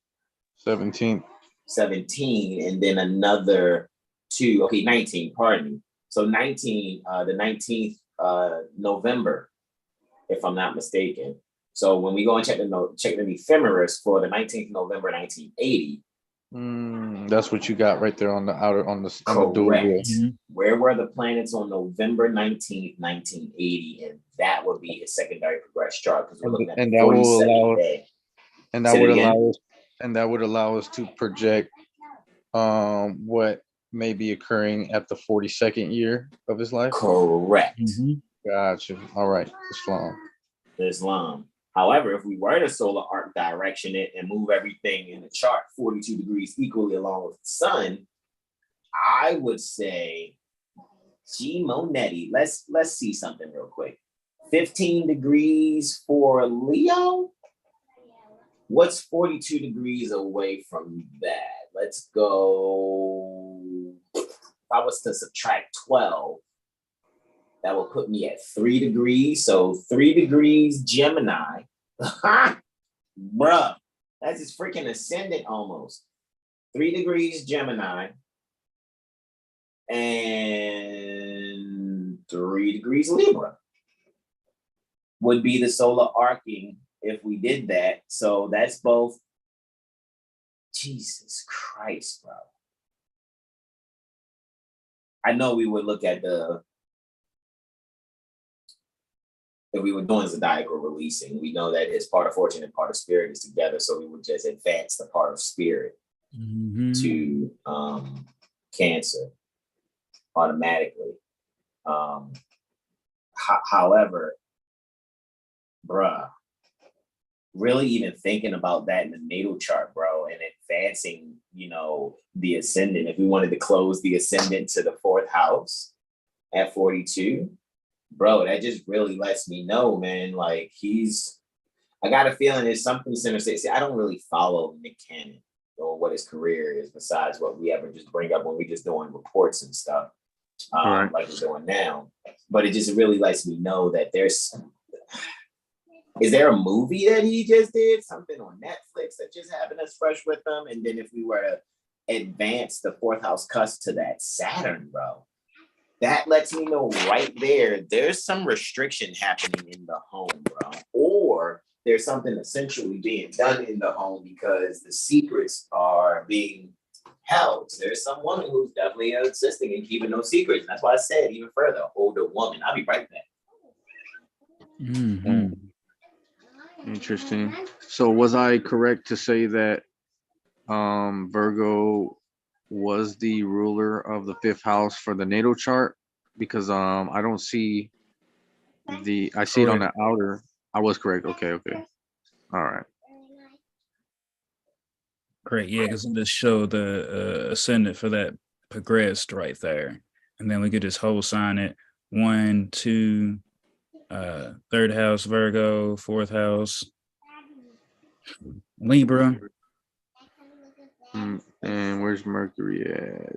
17. 17, and then another 2. Okay, 19, pardon me. So 19, the 19th November, if I'm not mistaken. So when we go and check the ephemeris for the 19th November 1980. That's what you got right there on the outer on the dual wheel. Where were the planets on November 19th, 1980? And that would be his secondary progression chart, because we're looking at and the that will 42nd allow day. and that would allow us to project what may be occurring at the 42nd year of his life. Correct. Gotcha. All right. Islam. However, if we were to solar arc direction it and move everything in the chart 42 degrees equally along with the sun, I would say, G Monetti, let's see something real quick. 15 degrees for Leo. What's 42 degrees away from that? Let's go. If I was to subtract 12, that will put me at 3 degrees. So 3 degrees Gemini. Bruh, that's his freaking ascendant almost. 3 degrees Gemini. And 3 degrees Libra would be the solar arcing if we did that. So that's both. Jesus Christ, bro. I know we would look at if we were doing zodiacal releasing, we know that his part of fortune and part of spirit is together. So we would just advance the part of spirit to Cancer automatically. However, bruh, really even thinking about that in the natal chart, bro, and advancing, the ascendant, if we wanted to close the ascendant to the 4th house at 42, bro, that just really lets me know, man, like I got a feeling there's something center state. See, I don't really follow Nick Cannon or what his career is besides what we ever just bring up when we just doing reports and stuff, like we're doing now. But it just really lets me know that is there a movie that he just did, something on Netflix that just happened that's fresh with them? And then if we were to advance the 4th house cusp to that Saturn, bro, that lets me know right there's some restriction happening in the home, bro. Or there's something essentially being done in the home because the secrets are being held. There's some woman who's definitely insisting in keeping those secrets. And that's why I said even further, older woman. I'll be right back. Interesting. So was I correct to say that Virgo was the ruler of the 5th house for the natal chart? Because I don't see I see it on the Correct. outer. I was correct. Okay. All right. Great. Yeah, because it just show the ascendant for that progressed right there. And then we could just whole sign it 1, 2, third house Virgo, fourth house Libra. And where's Mercury at?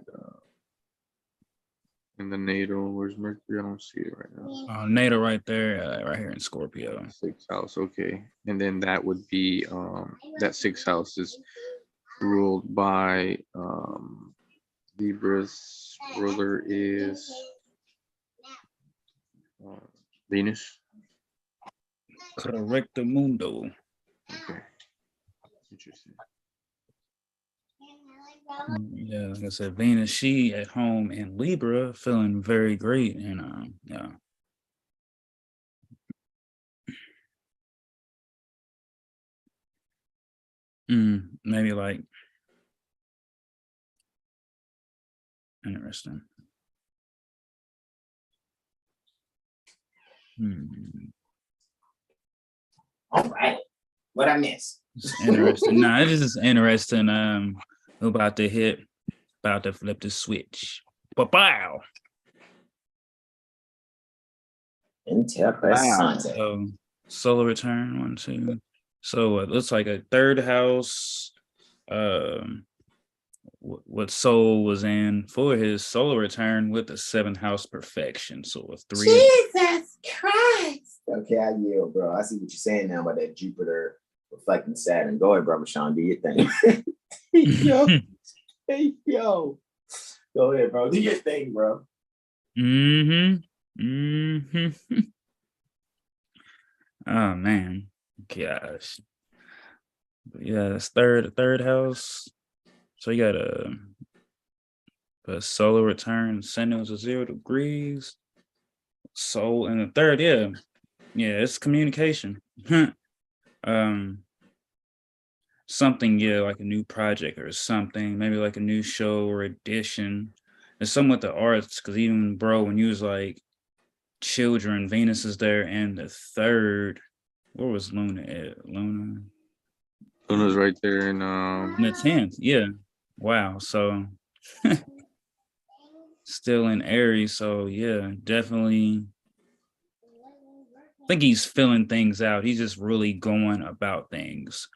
In the natal, where's Mercury? I don't see it right now. Natal right there, right here in Scorpio. 6th house, okay. And then that would be that 6th house is ruled by Libra's ruler is Venus. Correcto mundo. Okay. Interesting. Yeah, like I said, Venus, she at home in Libra, feeling very great, and yeah. Maybe like interesting. All right. What I miss? It's interesting. No, it's just interesting. We're about to flip the switch. Wow. Interessante. So solar return 1, 2. So it looks like a third house. What Sol was in for his solar return with the 7th house perfection. So a 3. Jesus Christ. Okay, I yield, bro. I see what you're saying now about that Jupiter reflecting Saturn. Go ahead, brother Sean. Do your thing. Yo. Hey, yo. Go ahead, bro. Do your thing, bro. Oh man, gosh. But yeah, it's third house. So you got a solar return, ascending was 0 degrees. Sol in the third, yeah, it's communication. Something, like a new project or something, maybe like a new show or edition. It's something with the arts, because even bro, when you was like children, Venus is there, and the third. Where was Luna at? Luna's right there in the 10th, yeah. Wow. So still in Aries, so yeah, definitely. I think he's filling things out. He's just really going about things,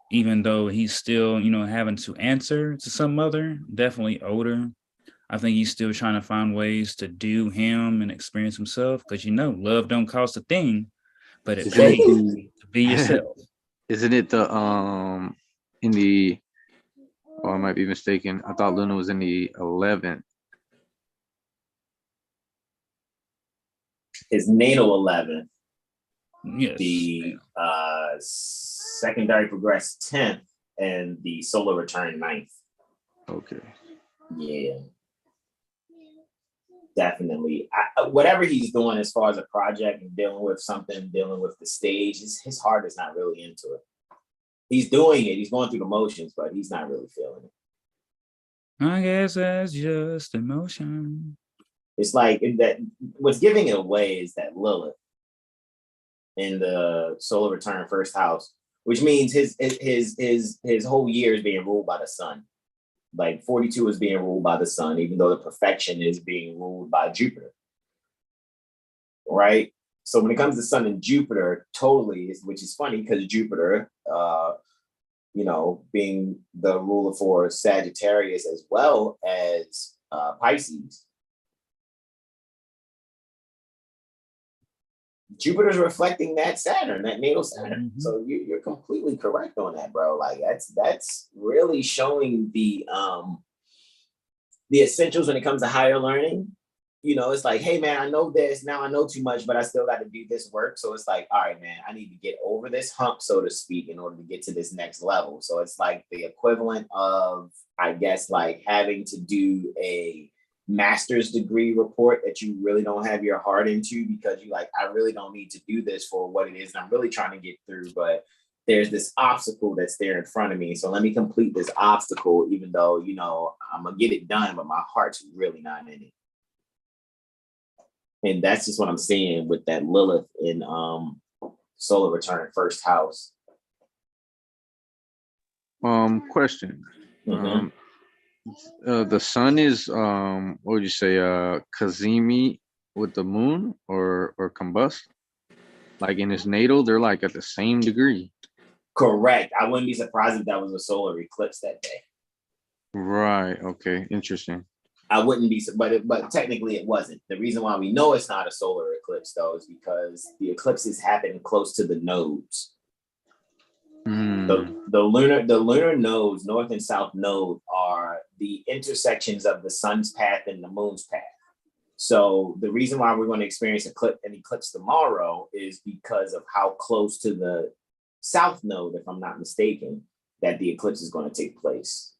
even though he's still, having to answer to some mother, definitely older. I think he's still trying to find ways to do him and experience himself, because love don't cost a thing, but it pays to be yourself. Isn't it the in the? Oh, I might be mistaken. I thought Luna was in the 11th. His natal 11th. Yes. The secondary progressed 10th, and the solar return 9th. Okay. Yeah. Definitely. Whatever he's doing as far as a project and dealing with something, dealing with the stage, his heart is not really into it. He's doing it. He's going through the motions, but he's not really feeling it. I guess that's just emotion. It's like that. What's giving it away is that Lilith in the solar return 1st house, which means his whole year is being ruled by the sun. Like 42 is being ruled by the sun, even though the perfection is being ruled by Jupiter. Right? So when it comes to sun and Jupiter, totally, which is funny because Jupiter, being the ruler for Sagittarius as well as Pisces. Jupiter's reflecting that Saturn, that natal Saturn. So you're completely correct on that, bro. Like that's really showing the essentials when it comes to higher learning. It's like, hey man, I know this, now I know too much, but I still got to do this work. So it's like, all right, man, I need to get over this hump, so to speak, in order to get to this next level. So it's like the equivalent of, I guess, like having to do a master's degree report that you really don't have your heart into, because you like, I really don't need to do this for what it is, and I'm really trying to get through, but there's this obstacle that's there in front of me. So let me complete this obstacle, even though, I'm gonna get it done, but my heart's really not in it. And that's just what I'm seeing with that Lilith in solar return first house. Question. Mm-hmm. The sun is what would you say, Kazimi with the moon, or combust? Like in his natal, they're like at the same degree. Correct. I wouldn't be surprised if that was a solar eclipse that day. Right. Okay. Interesting. I wouldn't be, but technically it wasn't. The reason why we know it's not a solar eclipse though is because the eclipses happen close to the nodes. The lunar nodes, north and south node, are the intersections of the sun's path and the moon's path. So the reason why we're going to experience an eclipse tomorrow is because of how close to the south node, if I'm not mistaken, that the eclipse is going to take place.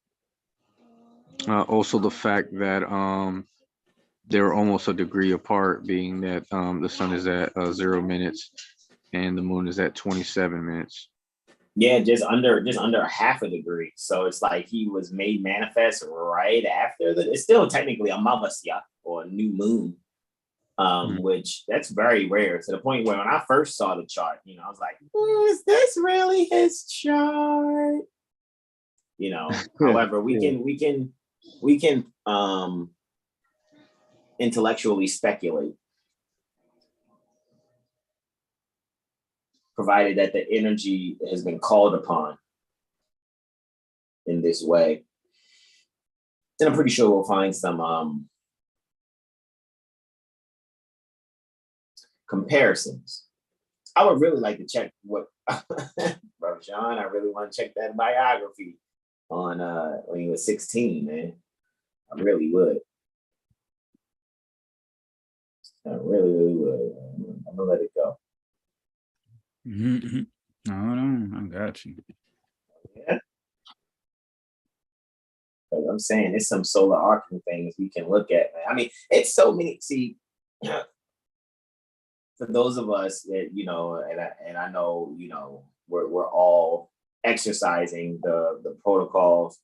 Also, the fact that they're almost a degree apart, being that the sun is at 0 minutes and the moon is at 27 minutes. Yeah, just under a half a degree. So it's like he was made manifest right after it's still technically a Amavasya, or a new moon, which that's very rare, to the point where when I first saw the chart, I was like, is this really his chart? However, we can intellectually speculate, provided that the energy has been called upon in this way. Then I'm pretty sure we'll find some comparisons. I would really like to check what Brother Sean, I really want to check that biography on when he was 16, man. I really would. I really would. I'm gonna let it go. Mm-hmm. No, I got you. Yeah. Because I'm saying it's some solar arcing things we can look at, man. I mean, it's so many. See, for those of us that, and I know, we're all exercising the protocols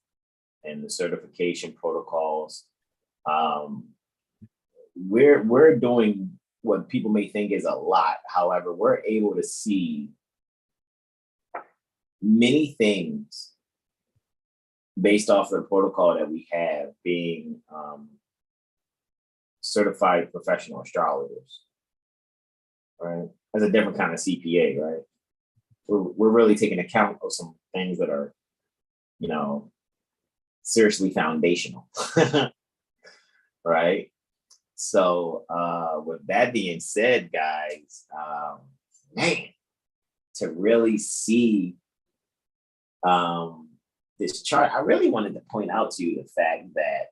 and the certification protocols. We're doing what people may think is a lot. However, we're able to see many things based off the protocol that we have, being certified professional astrologers, right? That's a different kind of CPA, right? We're really taking account of some things that are, seriously foundational, right? So with that being said, guys, man, to really see this chart, I really wanted to point out to you the fact that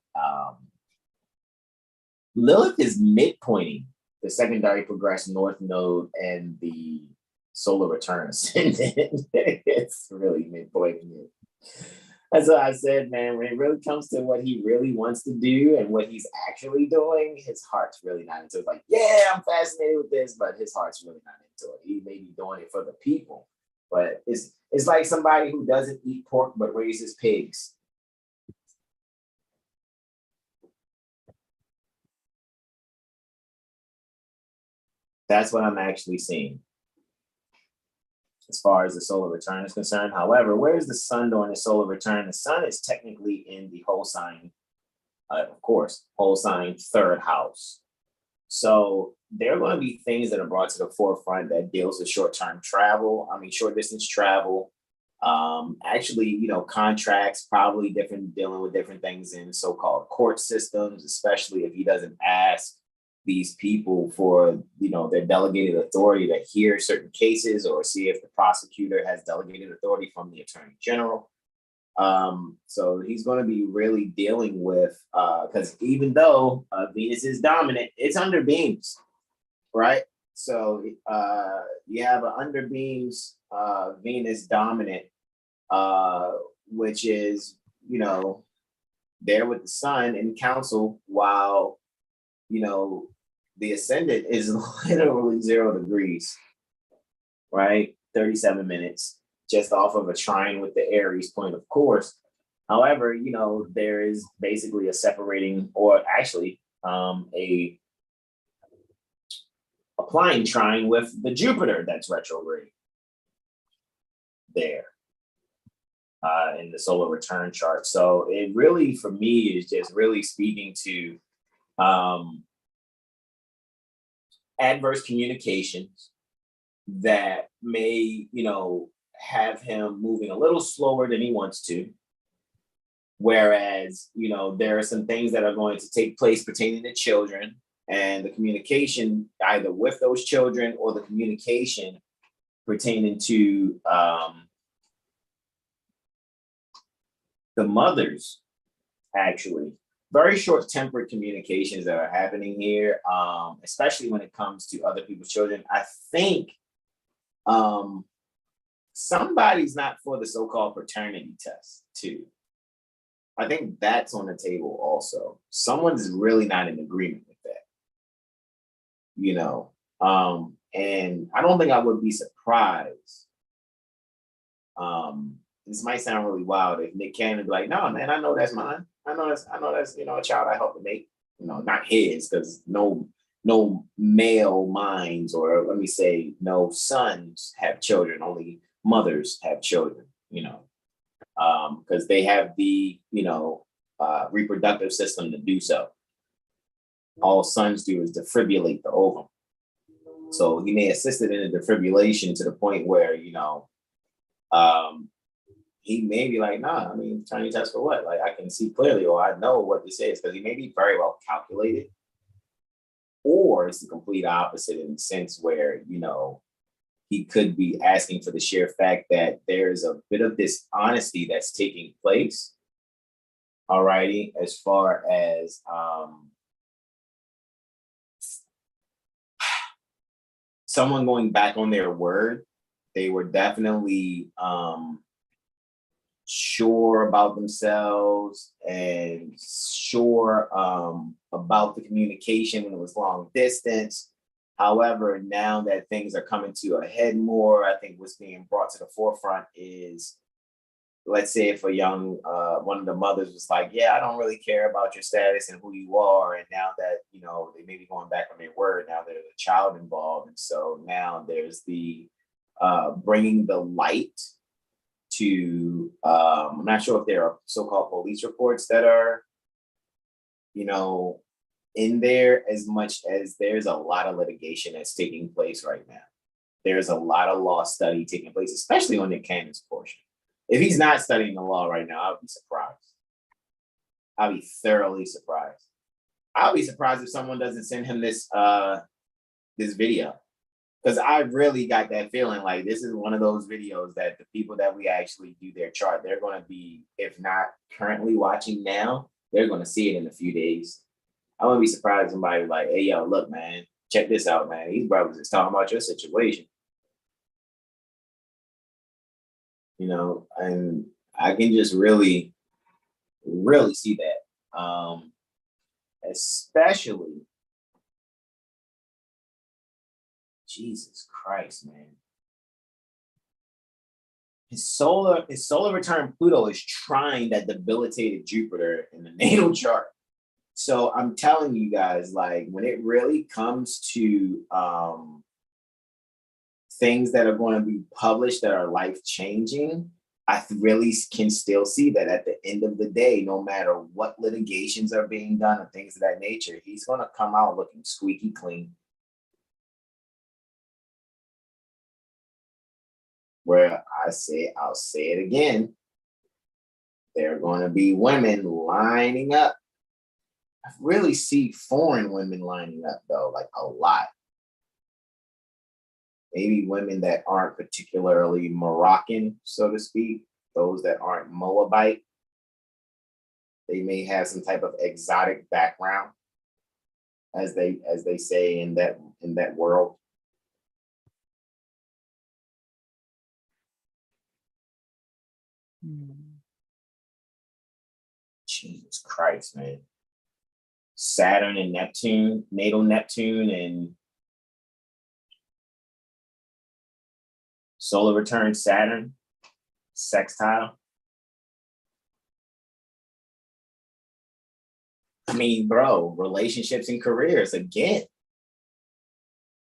Lilith is midpointing the secondary progressed north node and the solar return ascendant. It's really midpointing it. That's what I said, man. When it really comes to what he really wants to do and what he's actually doing, his heart's really not into it. Like, yeah, I'm fascinated with this, but his heart's really not into it. He may be doing it for the people, but it's like somebody who doesn't eat pork but raises pigs. That's what I'm actually seeing as far as the solar return is concerned. However, where is the sun during the solar return? The sun is technically in the whole sign, of course, whole sign third house. So there are going to be things that are brought to the forefront that deals with short distance travel. Actually, contracts, probably dealing with different things in so-called court systems, especially if he doesn't ask these people for, their delegated authority to hear certain cases, or see if the prosecutor has delegated authority from the attorney general. So he's going to be really dealing with, because even though Venus is dominant, it's under beams, right? So you have an under beams Venus dominant, which is, there with the sun in council, while, the ascendant is literally 0 degrees, right? 37 minutes, just off of a trine with the Aries point, of course. However, there is basically a separating, or actually a applying trine with the Jupiter that's retrograde there in the solar return chart. So it really, for me, is just really speaking to adverse communications that may, have him moving a little slower than he wants to. Whereas, there are some things that are going to take place pertaining to children, and the communication either with those children or the communication pertaining to the mothers, actually. Very short-tempered communications that are happening here, especially when it comes to other people's children. I think somebody's not for the so-called paternity test, too. I think that's on the table also. Someone's really not in agreement with that. And I don't think I would be surprised. This might sound really wild if Nick Cannon be like, no, man, I know that's mine. I know that's a child I helped to make. Not his, because no male minds, or let me say, no sons have children. Only mothers have children. Because they have the reproductive system to do so. All sons do is defibrillate the ovum. So he may assisted in the defibrillation to the point where he may be like, nah, paternity test for what? Like, I can see clearly, or I know what this is, because he may be very well calculated, or it's the complete opposite in the sense where he could be asking for the sheer fact that there's a bit of dishonesty that's taking place. Alrighty, as far as someone going back on their word. They were definitely sure about themselves and sure about the communication when it was long distance. However, now that things are coming to a head more, I think what's being brought to the forefront is, let's say if a young, one of the mothers was like, yeah, I don't really care about your status and who you are. And now that, they may be going back on their word, now there's a child involved. And so now there's the bringing the light to, I'm not sure if there are so-called police reports that are, in there, as much as there's a lot of litigation that's taking place right now. There's a lot of law study taking place, especially on Nick Cannon's portion. If he's not studying the law right now, I'll be surprised. I'll be thoroughly surprised. I'll be surprised if someone doesn't send him this this video. Because I really got that feeling like this is one of those videos that the people that we actually do their chart, they're going to be, if not currently watching now, they're going to see it in a few days. I wouldn't be surprised if somebody like, hey, yo, look, man, check this out, man. These brothers is talking about your situation. And I can just really, really see that. Especially, Jesus Christ, man. His solar return Pluto is trying that debilitated Jupiter in the natal chart. So I'm telling you guys, like, when it really comes to things that are going to be published that are life-changing, I really can still see that at the end of the day, no matter what litigations are being done and things of that nature, he's going to come out looking squeaky clean. Where I'll say it again, there are going to be women lining up. I really see foreign women lining up, though, like a lot. Maybe women that aren't particularly Moroccan, so to speak, those that aren't Moabite. They may have some type of exotic background, as they say in that world. Jesus Christ, man. Saturn and Neptune, natal Neptune and solar return Saturn, sextile. I mean, bro, relationships and careers again.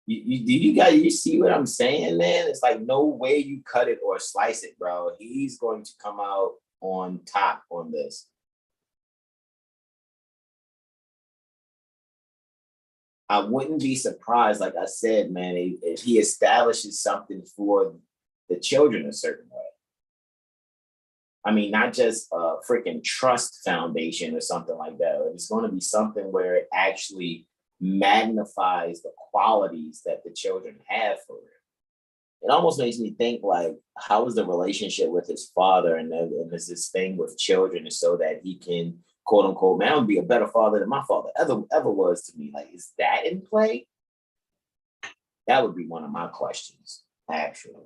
You see what I'm saying, man? It's like no way you cut it or slice it, bro. He's going to come out on top on this. I wouldn't be surprised, like I said, man, if he establishes something for the children a certain way. I mean, not just a freaking trust foundation or something like that. It's going to be something where it actually magnifies the qualities that the children have for real. It almost makes me think like, how is the relationship with his father? And there's this thing with children is so that he can, quote unquote, man, I would be a better father than my father ever was to me. Like, is that in play? That would be one of my questions, actually.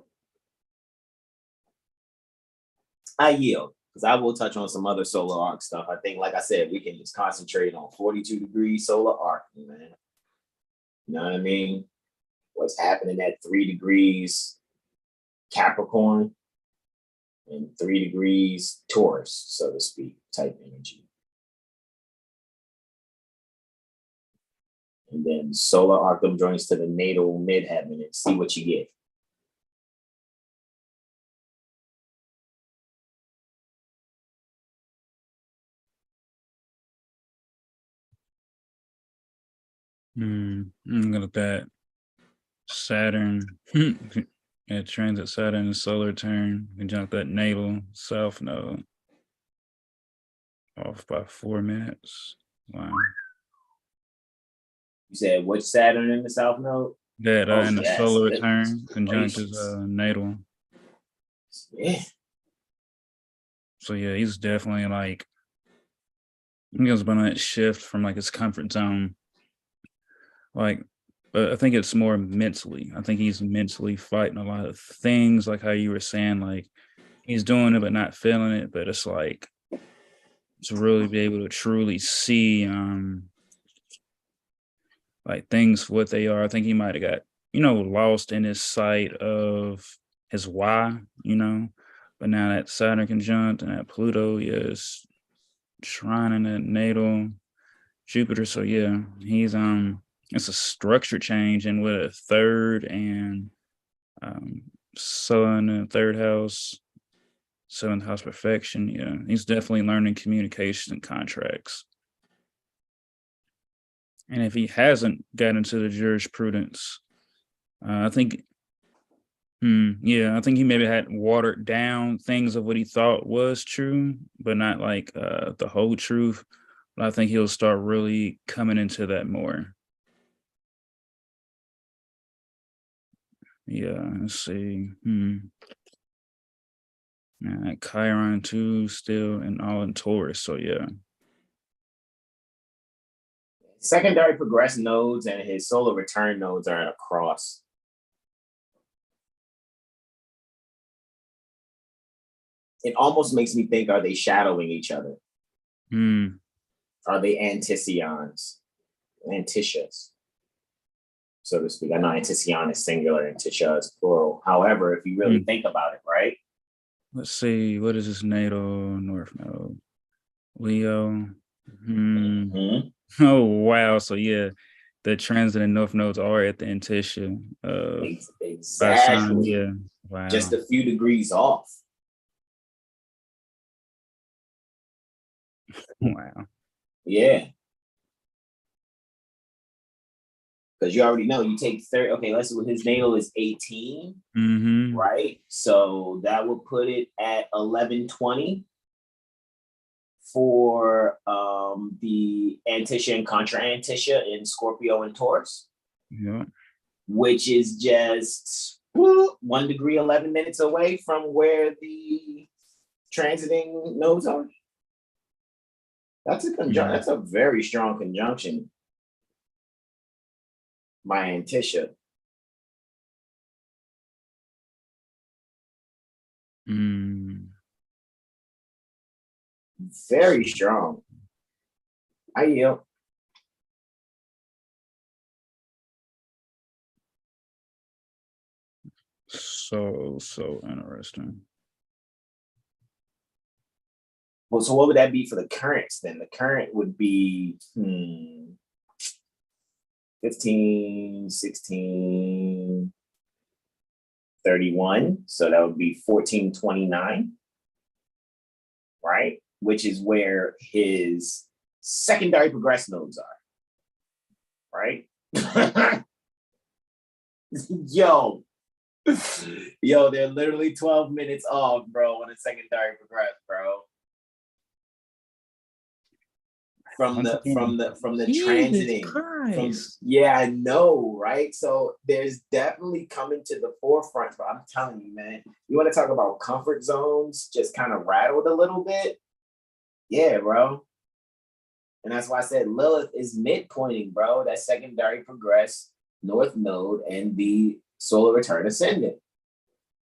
I yield, because I will touch on some other solar arc stuff. I think, like I said, we can just concentrate on 42 degree solar arc, man. You know what I mean? What's happening at 3 degrees Capricorn and 3 degrees Taurus, so to speak, type energy. And then solar arc them joints to the natal midheaven and see what you get. Look at that. Saturn. Yeah, transit Saturn and solar turn. Conjunct that natal south node. Off by 4 minutes. Wow. You said which Saturn in the south node? That in the solar return, conjunct his natal. Yeah. So yeah, he's definitely like, he has been on that shift from like his comfort zone. Like, but I think it's more mentally. I think he's mentally fighting a lot of things, like how you were saying, like he's doing it but not feeling it. But it's like to really be able to truly see like things for what they are. I think he might have got, lost in his sight of his why, But now that Saturn conjunct and that Pluto is trining that natal Jupiter. So yeah, he's it's a structure change, and with a third and Sun in the third house, seventh house perfection. Yeah, he's definitely learning communication and contracts. And if he hasn't gotten into the jurisprudence, I think, I think he maybe had watered down things of what he thought was true, but not like the whole truth. But I think he'll start really coming into that more. Yeah, let's see. Chiron too, still and all in Taurus. So yeah. Secondary progress nodes and his solar return nodes are at a cross. It almost makes me think, are they shadowing each other? Are they anticyons? Antitias, so to speak. I know anticyon is singular, anticia is plural. However, if you really think about it, right? Let's see, what is this natal north node? Leo. Oh wow. So yeah, the transit and north nodes are at the anticia of exactly. Yeah. Wow. Just a few degrees off. Wow. Yeah. Because you already know, you take 30. Okay, let's see, his natal is 18, right? So that would put it at 1120 for the anticia and contra anticia in Scorpio and Taurus. Yeah. Which is just 1 degree, 11 minutes away from where the transiting nodes are. That's a conjunction. That's a very strong conjunction. My anticia. Very strong. I yield. So interesting. Well, so what would that be for the currents then? The current would be 15 15, 16, 31. So that would be 1429, right? Which is where his secondary progressed nodes are, right? Yo, they're literally 12 minutes off, bro, on a secondary progress, bro. From the transiting. Yeah, I know, right? So there's definitely coming to the forefront, but I'm telling you, man, you want to talk about comfort zones just kind of rattled a little bit? Yeah, bro. And that's why I said Lilith is midpointing, bro. That secondary progress north node and the solar return ascendant.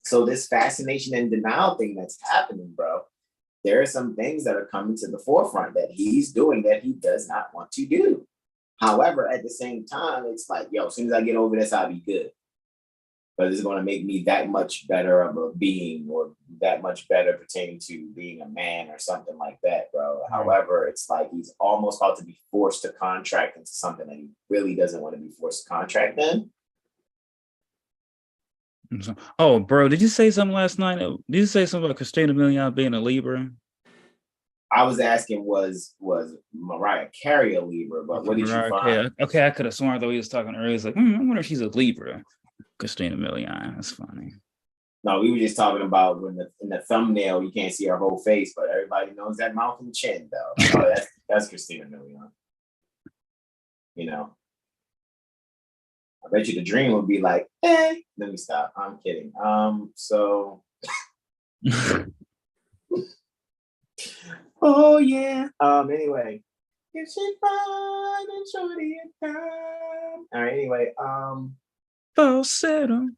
So this fascination and denial thing that's happening, bro, there are some things that are coming to the forefront that he's doing that he does not want to do. However, at the same time, it's like, yo, as soon as I get over this, I'll be good. But it's going to make me that much better of a being, or that much better pertaining to being a man or something like that, bro. Mm-hmm. However, it's like he's almost about to be forced to contract into something that he really doesn't want to be forced to contract in. Oh, bro, did you say something last night? Did you say something about Christina Milian being a Libra? I was asking, was Mariah Carey a Libra? But what did you find? Okay, I could have sworn though he was talking earlier. It's like, I wonder if she's a Libra. Christina Milian, that's funny. No, we were just talking about when in the thumbnail you can't see her whole face, but everybody knows that mouth and chin though. Oh, that's Christina Milian. You know. I bet you the dream would be like, let me stop. I'm kidding. So oh yeah. Anyway. If she fine and shorty and time. All right, anyway. Falsetto.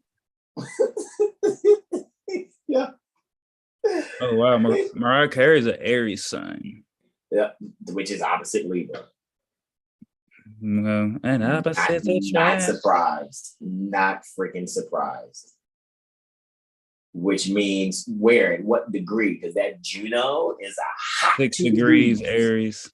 Yeah. Oh wow, Mariah Carey's an Aries sign. Yeah, which is opposite Libra. No, and opposites not surprised. Not freaking surprised. Which means where and what degree? Because that Juno is a hot 6 degrees Aries.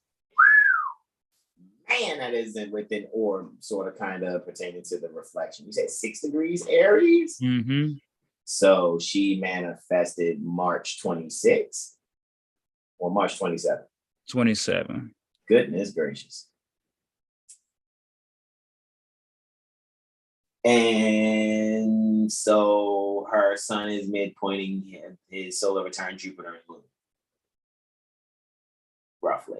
Man, that isn't within or sort of kind of pertaining to the reflection. You said 6 degrees Aries? Mm-hmm. So she manifested March 26th or March 27th? 27. Goodness gracious. And so her sun is midpointing his solar return Jupiter and Moon. Roughly.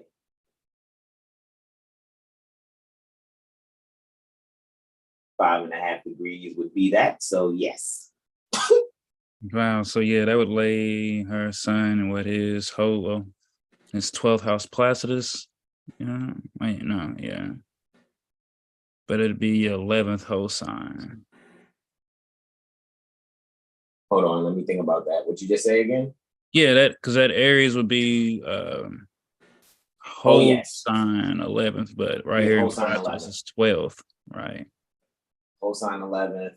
Five and a half degrees would be that. So yes. Wow. So yeah, that would lay her sun and what is whole his 12th house Placidus. Yeah. Wait, no, yeah. But it'd be 11th whole sign. Hold on, let me think about that. What you just say again? Yeah, that because that Aries would be whole sign 11th, but right here in Placidus is 12th, right? Whole sign 11th.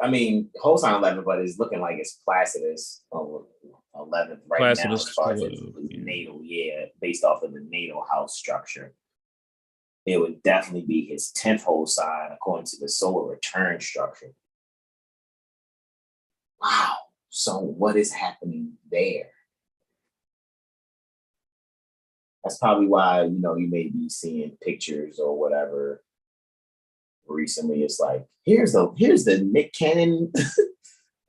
I mean, whole sign 11th, but it's looking like it's Placidus 11th right Placidus now as far as his natal, based off of the natal house structure. It would definitely be his 10th whole sign according to the solar return structure. Wow. So what is happening there? That's probably why, you may be seeing pictures or whatever recently. It's like, here's the Nick Cannon,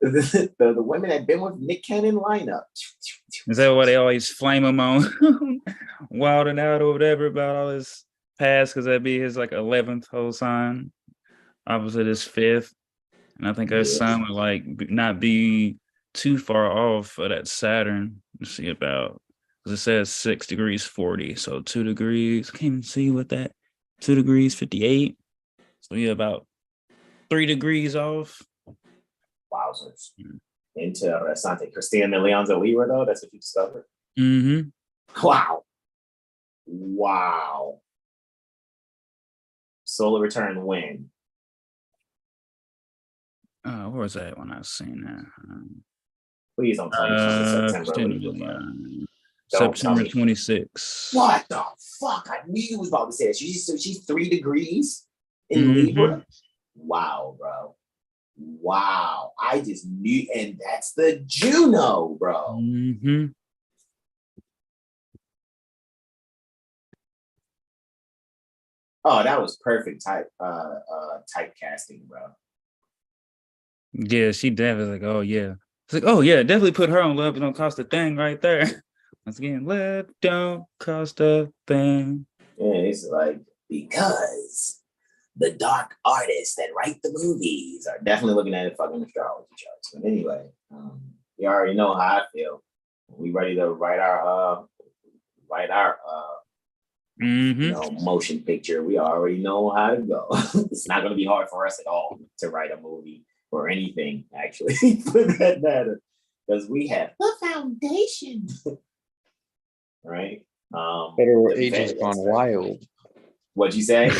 the women that been with Nick Cannon lineup. Is that why they always flame him on wilding out or whatever about all his past? Because that'd be his like 11th whole sign, opposite his 5th. And I think her sun would like not be too far off of that Saturn. Let's see about, because it says 6 degrees 40. So 2 degrees, I can't even see what that, 2 degrees 58. So yeah, about 3 degrees off. Wowzers. Interessante. Christina Milian's a Libra though, that's what you discovered? Mm-hmm. Wow. Solar return when? Where was that when I was seeing that? Please don't tell me September 26th. What the fuck? I knew you was about to say that. She's 3 degrees. in Libra. Wow, bro. Wow. I just knew, and that's the Juno, bro. Oh, that was perfect typecasting, bro. Yeah, she definitely like, oh yeah. It's like, oh yeah, definitely put her on Love Don't Cost a Thing right there. Once again, Love Don't Cost a Thing. Yeah, it's like, because the dark artists that write the movies are definitely looking at the fucking astrology charts. But anyway, you already know how I feel. We ready to write our motion picture. We already know how to go. It's not going to be hard for us at all to write a movie or anything, actually, for that matter, because we have the foundation. Right? Federal agents gone wild. What'd you say?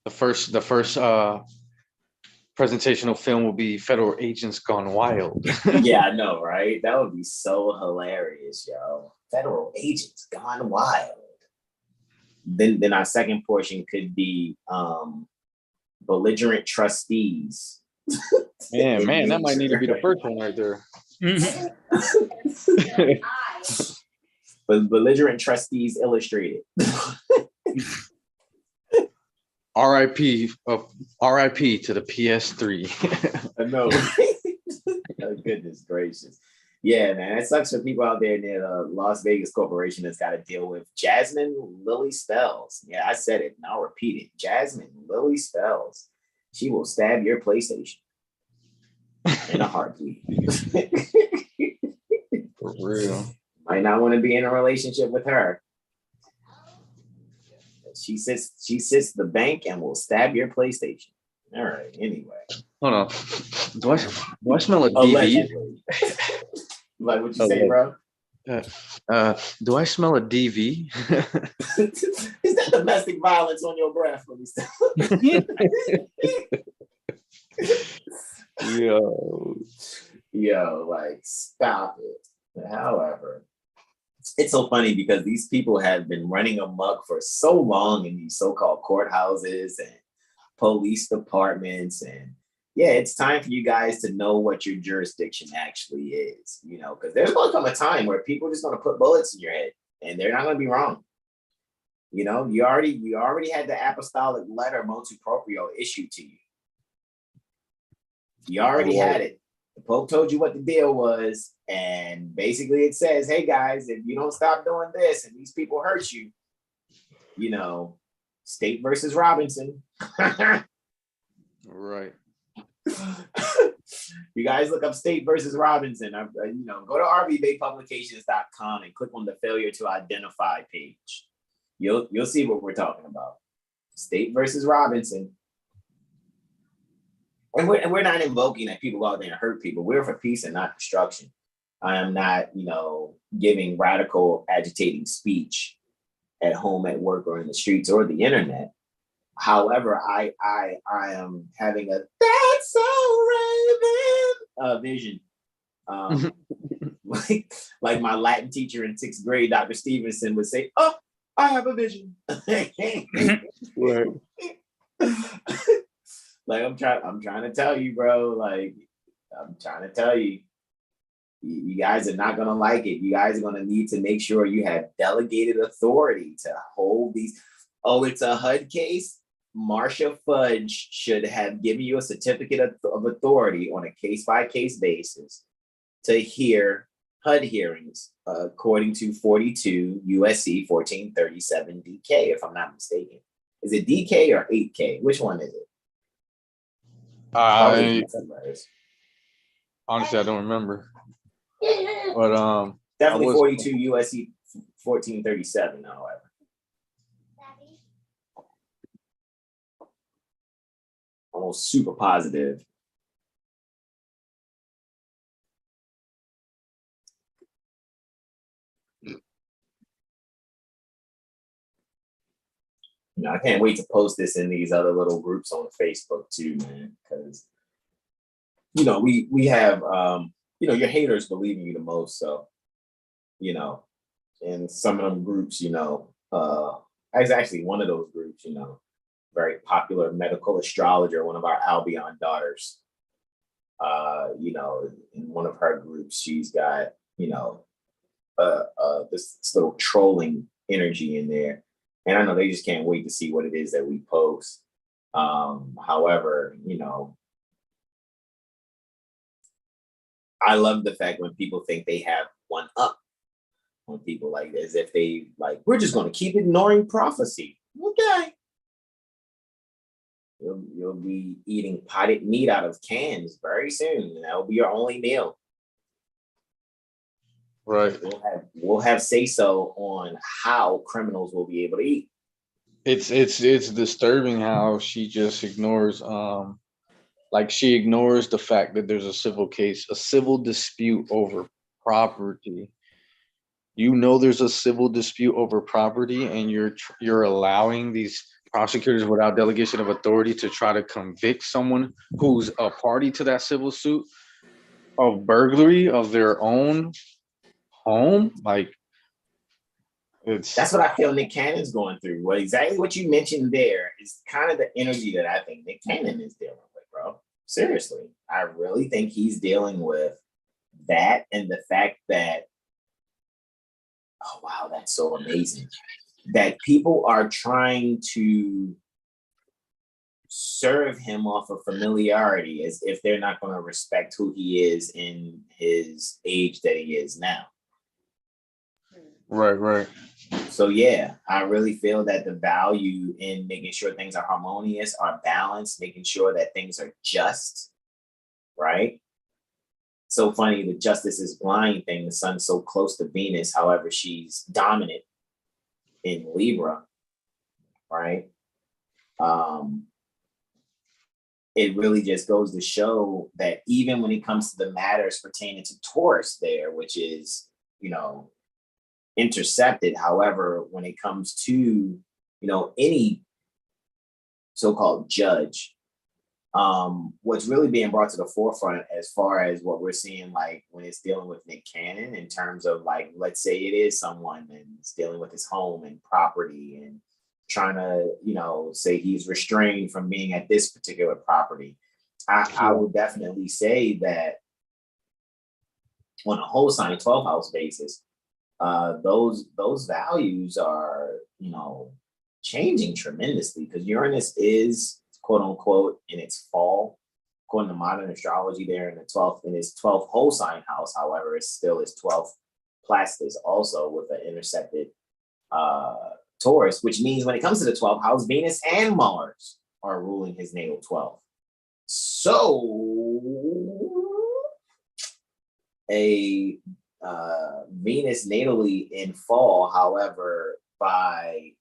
The first presentational film will be Federal Agents Gone Wild. Yeah, I know, right? That would be so hilarious, yo. Federal Agents Gone Wild. Then our second portion could be belligerent trustees. Man, that might need to be the first one right there. But belligerent trustees illustrated. RIP to the PS3. I know. Oh, goodness gracious. Yeah, man, it sucks for people out there near the Las Vegas Corporation that's got to deal with Jasmine Lily Spells. Yeah, I said it, and I'll repeat it. Jasmine Lily Spells. She will stab your PlayStation in a heartbeat. For real. Might not want to be in a relationship with her. She sits the bank and will stab your PlayStation. All right, anyway. Hold on. Do I smell a DV? Like what you say, bro? Do I smell a DV? Is that domestic violence on your breath? Yo, like, stop it. However, it's so funny because these people have been running amok for so long in these so-called courthouses and police departments, and yeah, it's time for you guys to know what your jurisdiction actually is, because there's going to come a time where people are just going to put bullets in your head and they're not going to be wrong. You already had the apostolic letter motu proprio issued to you. You already had it. The Pope told you what the deal was, and basically it says, hey guys, if you don't stop doing this and these people hurt you, State versus Robinson. Right. You guys look up State versus Robinson. Go to rvbaypublications.com and click on the failure to identify page. You'll see what we're talking about. State versus Robinson. And we're not invoking that people go out there and hurt people. We're for peace and not destruction. I am not, giving radical agitating speech at home, at work, or in the streets or the internet. However, I am having a "that's so Raven" vision. Like my Latin teacher in 6th grade, Dr. Stevenson, would say, "Oh, I have a vision." Right. Like I'm trying to tell you, bro. Like I'm trying to tell you, you guys are not gonna like it. You guys are gonna need to make sure you have delegated authority to hold these. Oh, it's a HUD case. Marcia Fudge should have given you a certificate of authority on a case-by-case basis to hear HUD hearings, according to 42 USC 1437 DK, if I'm not mistaken. Is it DK or 8K? Which one is it? Honestly, I don't remember. But definitely 42 USC 1437, however. Almost super positive. I can't wait to post this in these other little groups on Facebook too, man, because we have your haters believe in you the most, so in some of them groups, I was actually one of those groups, very popular medical astrologer, one of our Albion daughters. You know, in one of her groups, she's got, you know, this little trolling energy in there. And I know they just can't wait to see what it is that we post. However, you know, I love the fact when people think they have one up on people, like as if they like, we're just going to keep ignoring prophecy. Okay. You'll be eating potted meat out of cans very soon, and that'll be your only meal. Right. We'll have say so on how criminals will be able to eat. It's disturbing how she just ignores like she ignores the fact that there's a civil case, a civil dispute over property. You know there's a civil dispute over property, and you're allowing these prosecutors without delegation of authority to try to convict someone who's a party to that civil suit of burglary of their own home. Like, that's what I feel Nick Cannon's going through. Well, exactly what you mentioned there is kind of the energy that I think Nick Cannon is dealing with, bro. Seriously, I really think he's dealing with that, and the fact that, oh wow, that's so amazing, that people are trying to serve him off of familiarity as if they're not going to respect who he is in his age that he is now. Right. So yeah, I really feel that the value in making sure things are harmonious, are balanced, making sure that things are just, right? So funny, the justice is blind thing. The sun's so close to Venus, however, she's dominant in Libra, right? It really just goes to show that even when it comes to the matters pertaining to Taurus there, which is, you know, intercepted. However, when it comes to, you know, any so-called judge, what's really being brought to the forefront as far as what we're seeing, like when it's dealing with Nick Cannon, in terms of like, let's say it is someone and it's dealing with his home and property and trying to, you know, say he's restrained from being at this particular property. I would definitely say that on a whole sign 12 house basis, those values are, you know, changing tremendously, because Uranus is quote unquote in its fall, according to modern astrology, there in the 12th, in its 12th whole sign house. However, it's still its 12th Plastus, also with an intercepted Taurus, which means when it comes to the 12th house, Venus and Mars are ruling his natal 12th. So a Venus natally in fall, however, by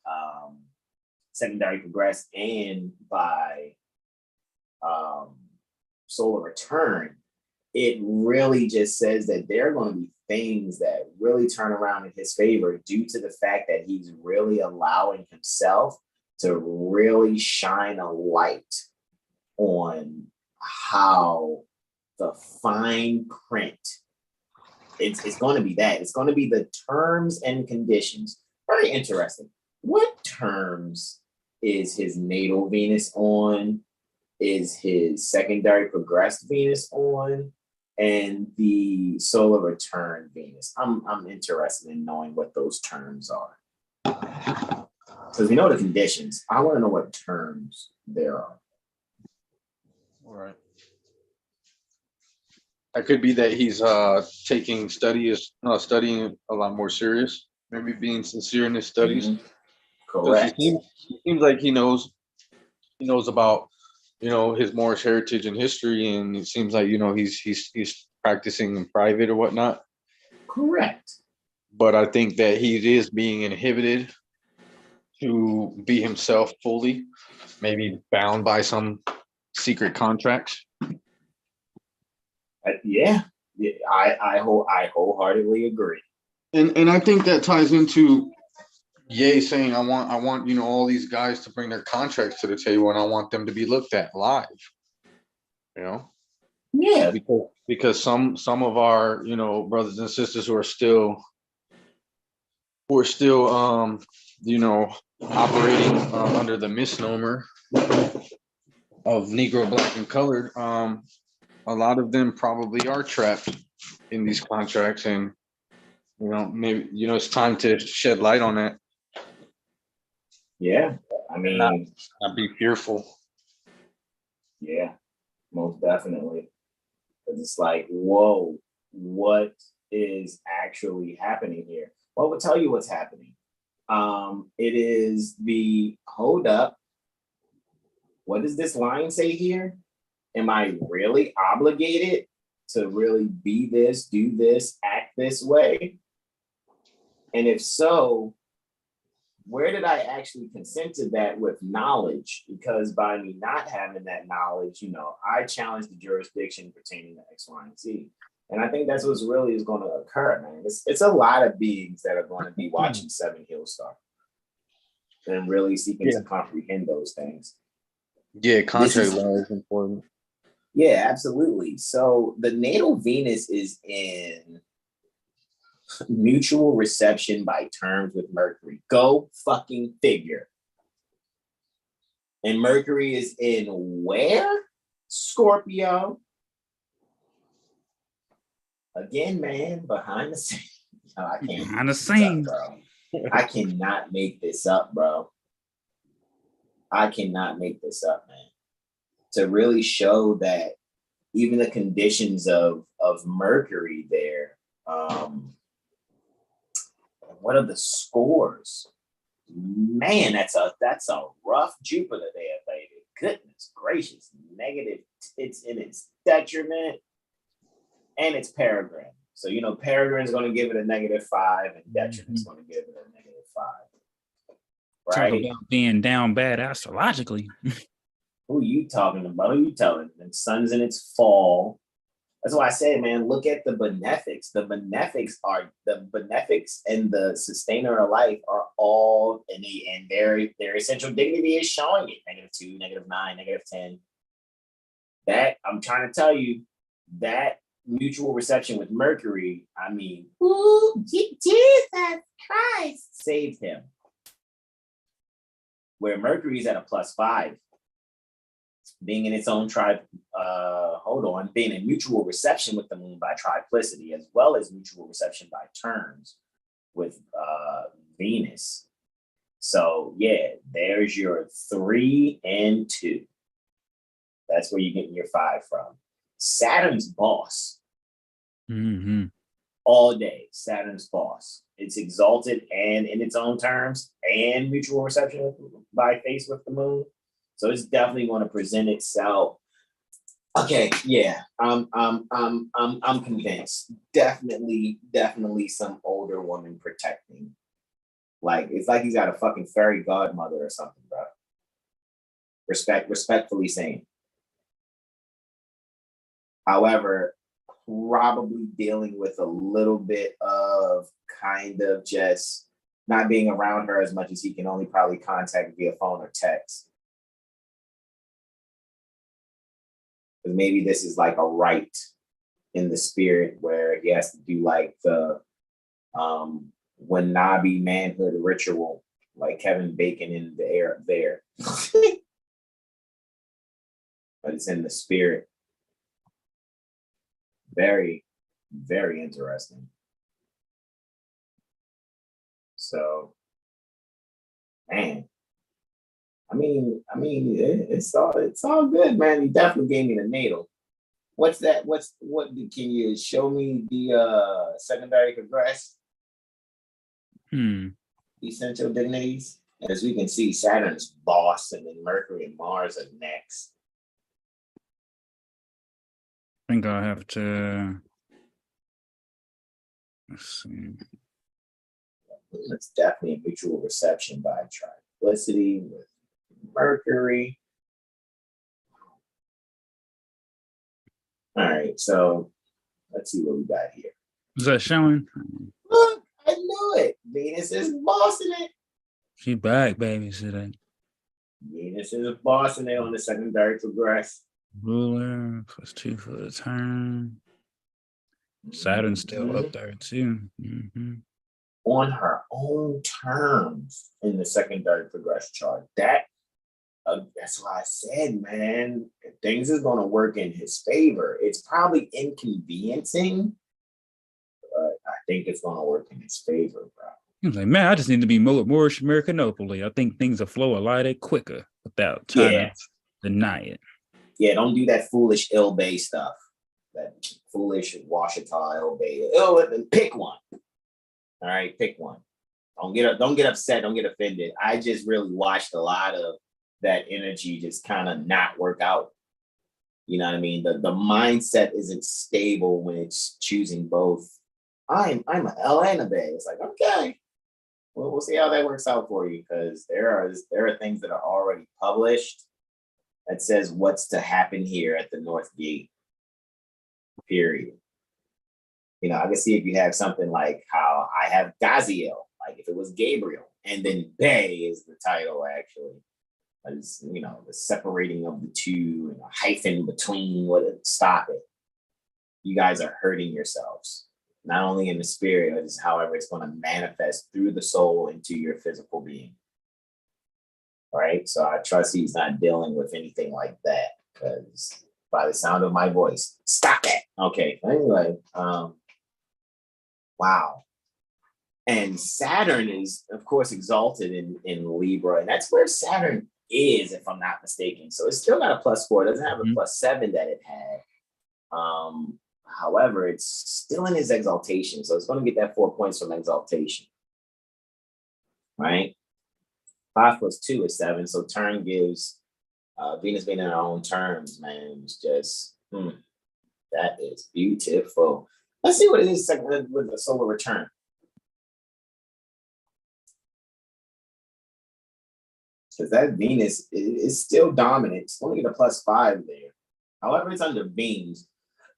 secondary progress and by solar return, it really just says that there are going to be things that really turn around in his favor due to the fact that he's really allowing himself to really shine a light on how the fine print, it's going to be that. It's going to be the terms and conditions. Very interesting. What terms is his natal Venus on? Is his secondary progressed Venus on? And the solar return Venus? I'm interested in knowing what those terms are. Because we know the conditions. I want to know what terms there are. All right. That could be that he's taking studying a lot more serious, maybe being sincere in his studies. Mm-hmm. Correct. He seems like he knows about, you know, his Moorish heritage and history, and it seems like, you know, he's practicing in private or whatnot. Correct. But I think that he is being inhibited to be himself fully, maybe bound by some secret contracts. Yeah, I wholeheartedly agree. And I think that ties into Ye saying, I want, you know, all these guys to bring their contracts to the table, and I want them to be looked at live. You know? Yeah. Because some of our, you know, brothers and sisters who are still you know, operating under the misnomer of Negro, Black, and colored, a lot of them probably are trapped in these contracts, and maybe it's time to shed light on that. Yeah, I mean, not be fearful. Yeah, most definitely. Because it's like, whoa, what is actually happening here? Well, we'll tell you what's happening. It is the hold up. What does this line say here? Am I really obligated to really be this, do this, act this way? And if so, where did I actually consent to that with knowledge? Because by me not having that knowledge, I challenge the jurisdiction pertaining to X, Y, and Z. And I think that's what's really is going to occur, man. It's a lot of beings that are going to be watching Seven Hill Star and really seeking to comprehend those things. Yeah, contract law is important. Yeah, absolutely. So the natal Venus is in mutual reception by terms with Mercury. Go fucking figure. And Mercury is in where? Scorpio. Again, man, behind the scenes. No, I can't. Behind the scenes, bro. I cannot make this up, bro. I cannot make this up, man. To really show that even the conditions of Mercury there, what are the scores? Man, that's a rough Jupiter there, baby. Goodness gracious. Negative, it's in its detriment and it's peregrine. So, peregrine is going to give it a -5 and detriment is going to give it a -5. Right? Talk about being down bad astrologically. Who are you talking about? Who are you telling? The sun's in its fall. That's why I said, man, look at the benefics. The benefics and the sustainer of life are all and their essential dignity is showing it. -2, -9, -10. That I'm trying to tell you, that mutual reception with Mercury, I mean, ooh, Jesus Christ saved him. Where Mercury is at a +5. Being in its own being in mutual reception with the moon by triplicity, as well as mutual reception by terms with Venus. So yeah, there's your 3 and 2. That's where you're getting your 5 from. Saturn's boss. All day, Saturn's boss. It's exalted and in its own terms and mutual reception by face with the moon. So it's definitely going to present itself. Okay, yeah, I'm convinced. Definitely some older woman protecting. Like it's like he's got a fucking fairy godmother or something, bro. Respectfully saying. However, probably dealing with a little bit of kind of just not being around her as much as he can only probably contact via phone or text. Because maybe this is like a rite in the spirit where he has to do like the Wanabi manhood ritual, like Kevin Bacon in the air up there. But it's in the spirit. Very, very interesting. So, man. I mean, it's all good, man. You definitely gave me the natal. What's that? Can you show me the secondary progress? Essential dignities. As we can see, Saturn's boss, and then Mercury and Mars are next. I think I'll have to. Let's see. It's definitely a mutual reception by triplicity with Mercury. All right, so let's see what we got here. Is that showing? Look, I knew it. Venus is bossing it. She back, baby. See that? Venus is bossing it on the secondary progress. Ruler +2 for the turn. Saturn's still up there too. on her own terms in the secondary progression chart. That's why I said, man, things is going to work in his favor. It's probably inconveniencing, but I think it's going to work in his favor, bro. He was like, man, I just need to be more Americanopoly. I think things will flow a lot quicker without trying to deny it. Yeah, don't do that foolish ill bay stuff. That foolish Washita ill bay. Oh, pick one. All right, pick one. Don't get upset. Don't get offended. I just really watched a lot of that energy just kind of not work out. You know what I mean? The mindset isn't stable when it's choosing both. I'm an L and a bay. It's like, okay. Well, we'll see how that works out for you, because there are things that are already published that says what's to happen here at the North Gate, period. You know, I can see if you have something like how I have Gaziel, like if it was Gabriel, and then Bay is the title actually. As, you know, the separating of the two and a hyphen between, stop it. You guys are hurting yourselves. Not only in the spirit, but however it's going to manifest through the soul into your physical being. Right? So I trust he's not dealing with anything like that, because by the sound of my voice, stop that. Okay. Anyway, wow. And Saturn is, of course, exalted in Libra, and that's where Saturn is, if I'm not mistaken. So it's still got a +4. It doesn't have a +7 that it had. However, it's still in his exaltation. So it's going to get that 4 points from exaltation. Right? 5 + 2 is 7. So turn gives Venus being in her own terms, man. It's just, that is beautiful. Let's see what it is with the solar return. Because that Venus is still dominant. It's going to get a +5 there. However, it's under Venus.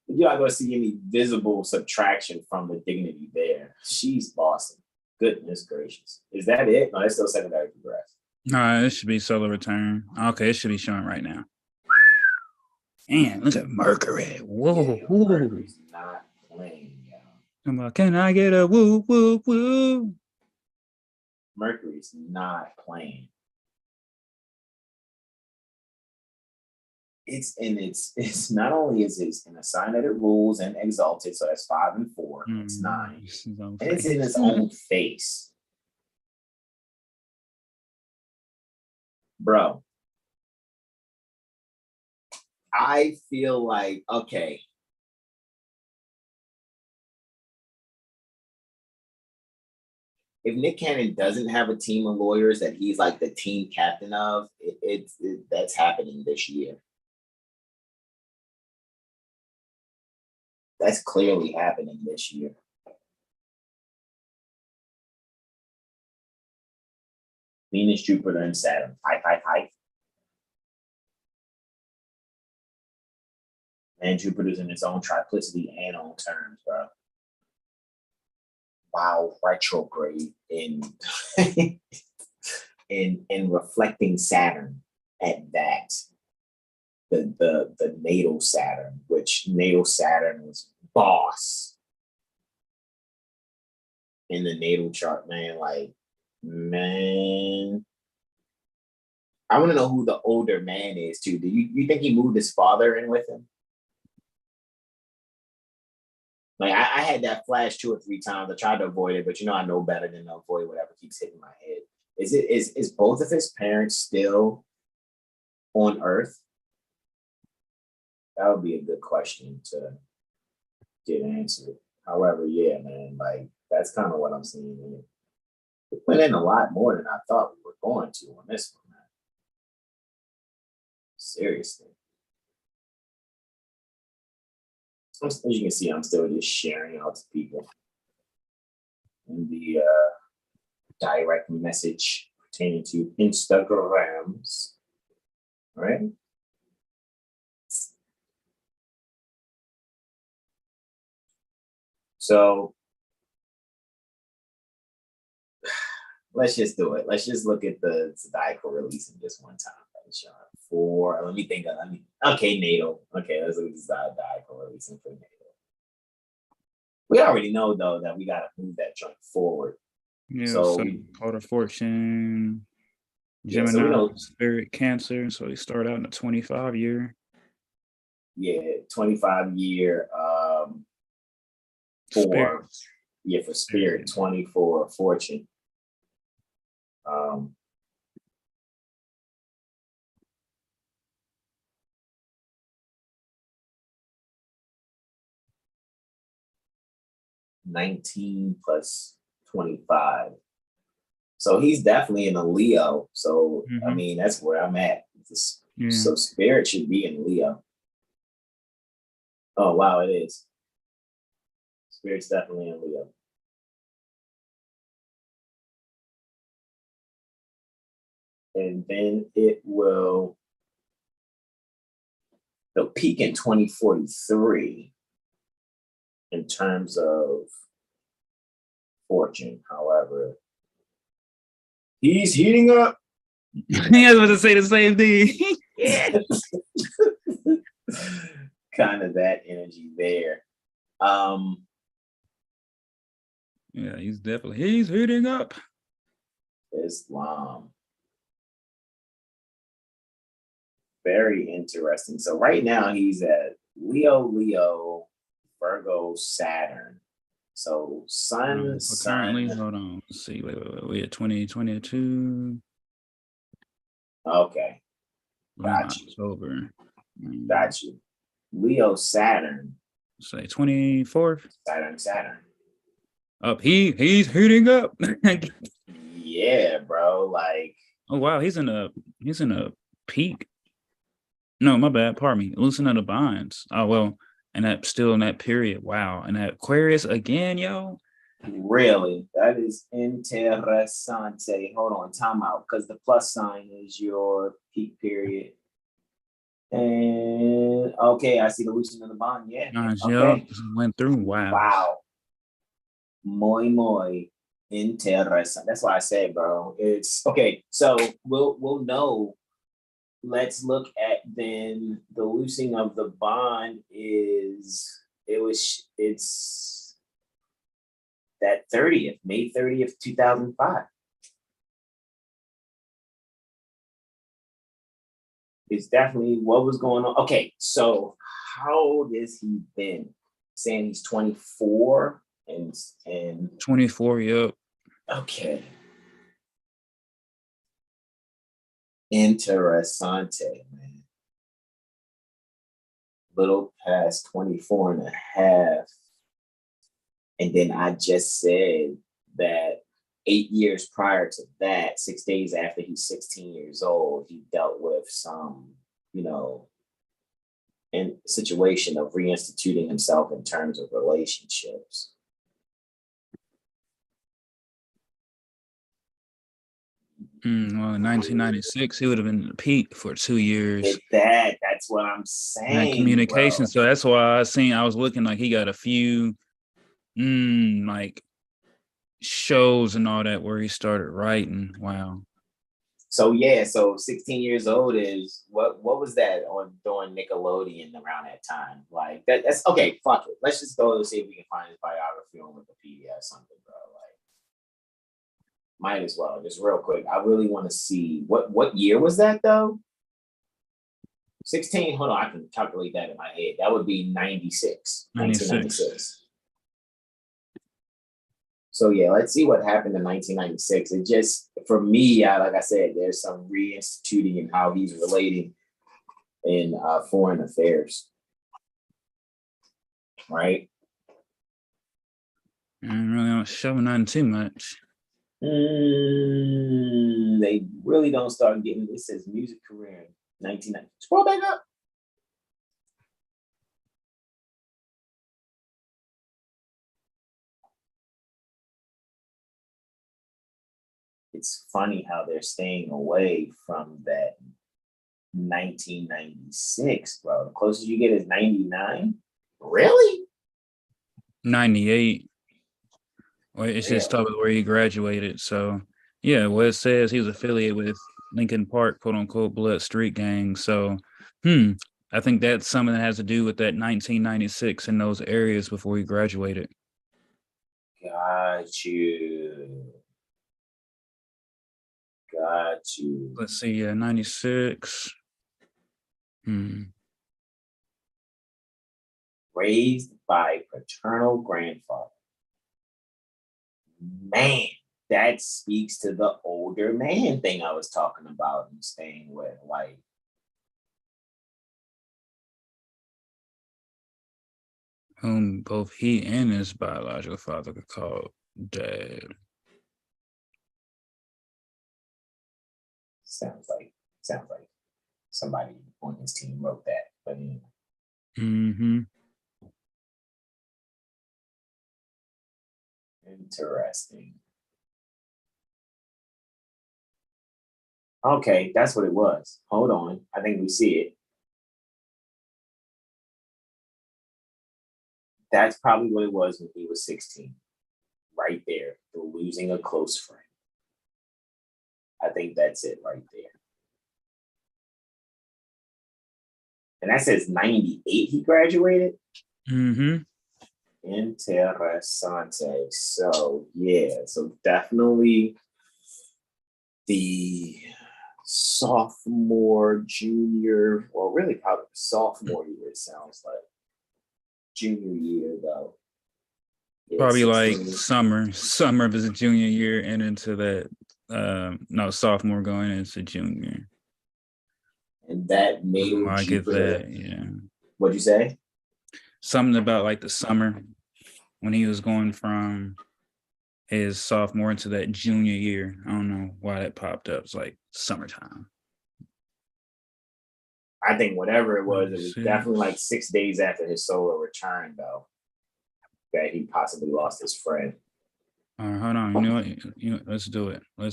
You're not going to see any visible subtraction from the dignity there. She's awesome. Goodness gracious. Is that it? No, that's still secondary progress. No, it should be solar return. Okay, it should be showing right now. Man, look at Mercury. Whoa. Yeah, Mercury's not playing, y'all. Come on, can I get a woo, woo, woo? Mercury's not playing. It's not only is it in a sign that it rules and exalted, so that's 5 and 4. It's 9. And it's in its own face. Bro, I feel like, okay, if Nick Cannon doesn't have a team of lawyers that he's like the team captain of, that's happening this year. That's clearly happening this year. Venus, Jupiter, and Saturn. Hype. And Jupiter's in its own triplicity and own terms, bro. Wow, retrograde in in reflecting Saturn at that. The natal Saturn, which natal Saturn was boss in the natal chart, man. Like, man, I want to know who the older man is too. Do you think he moved his father in with him? Like, I had that flash 2 or 3 times. I tried to avoid it, but I know better than to avoid whatever keeps hitting my head. Is both of his parents still on Earth? That would be a good question to get answered. However, yeah, man, like that's kind of what I'm seeing here. We went in a lot more than I thought we were going to on this one, man. Seriously. As you can see, I'm still just sharing out to people in the direct message pertaining to Instagrams. All right. So let's just do it. Let's just look at the zodiacal release in just one time. Let me think. Okay, natal. Okay, let's look at the zodiacal release for natal. We already know though that we got to move that joint forward. Yeah, So so Card of Fortune, yeah, so we Gemini, know, Spirit, Cancer. So he started out in a 25 year. yeah, 25 year Spirit. for Spirit, 20 for Fortune. 19 plus 25. So he's definitely in a Leo. So I mean, that's where I'm at. So Spirit should be in Leo. Oh wow, it is. Spirit's definitely in Leo. And then it'll peak in 2043 in terms of Fortune. However, he's heating up. I was about to say the same thing. Kind of that energy there. Yeah, he's heating up. Islam. Very interesting. So right now he's at Leo, Virgo, Saturn. So Sun. Currently, hold on. Let's see. Wait. We at 2022. Okay. Got you. October. Got you. Leo, Saturn. Say 24th. Saturn. Up. He's heating up. Yeah, bro. Like. Oh wow, he's in a peak. No, my bad. Pardon me. Loosen of the binds. Oh well, and that still in that period. Wow, and that Aquarius again, yo. Really, that is interessante. Hold on, time out, because the plus sign is your peak period. And okay, I see the loosening of the bond. Yeah. Nice, okay. Went through. Wow. Wow. Muy interesante. That's why I said, bro. It's okay. So we'll know. Let's look at then the loosening of the bond it's that 30th, May 30th, 2005. It's definitely what was going on. Okay, so how old is he been? Saying he's 24 and 24, yep. Okay. Interessante, man. Little past 24 and a half. And then I just said that 8 years prior to that, 6 days after he's 16 years old, he dealt with some, in situation of reinstituting himself in terms of relationships. Well, in 1996, he would have been in the peak for 2 years. That's what I'm saying. That communication. Bro. So that's why I was looking like he got a few like shows and all that where he started writing. Wow. So yeah, so 16 years old is what was that on during Nickelodeon around that time? Like that's okay, fuck it. Let's just go and see if we can find his biography on Wikipedia or something, bro. Like might as well, just real quick. I really want to see what year was that though? 16, hold on, I can calculate that in my head. That would be 96. 1996. So yeah, let's see what happened in 1996. It just, for me, like I said, there's some reinstituting in how he's relating in foreign affairs, right? And really don't show nothing too much. They really don't start getting. It says music career in 1990. Scroll back up. It's funny how they're staying away from that 1996, bro. The closest you get is 99. Really? 98. Well, it's just tough where he graduated. So yeah, well, it says he was affiliated with Lincoln Park, quote unquote, Blood Street Gang. So I think that's something that has to do with that 1996 in those areas before he graduated. Got you. Got you. Let's see, 96. Raised by paternal grandfather. Man, that speaks to the older man thing I was talking about and staying with. Like, whom both he and his biological father could call dad. sounds like somebody on his team wrote that. But interesting. Okay, that's what it was. Hold on. I think we see it. That's probably what it was when he was 16. Right there, for losing a close friend. I think that's it right there. And that says 98 he graduated? Interessante. So, yeah, so definitely the sophomore, junior, or really probably sophomore year, it sounds like. Junior year, though. Yeah, Probably 16. like summer of his junior year and into that, sophomore going into junior. And that natal I get Jupiter. that, yeah. What'd you say? Something about like the summer when he was going from his sophomore into that junior year. I don't know why that popped up. It's like summertime. I think whatever it was 96. definitely like 6 days after his solo return, though, that he possibly lost his friend. Hold on. You know what? Let's do it. We're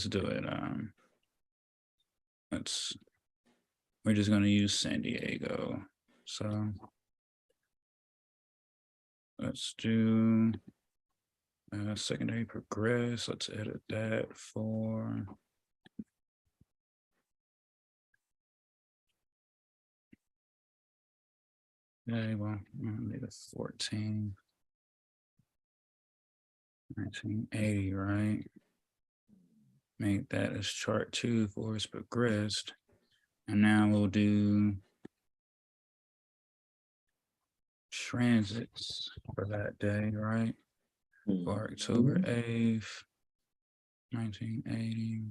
just gonna use San Diego. So let's do secondary progress. Let's edit that for maybe 14. 1980, right? Make that as chart 2 for it's progressed. And now we'll do transits for that day, right? For October 8th, 1980.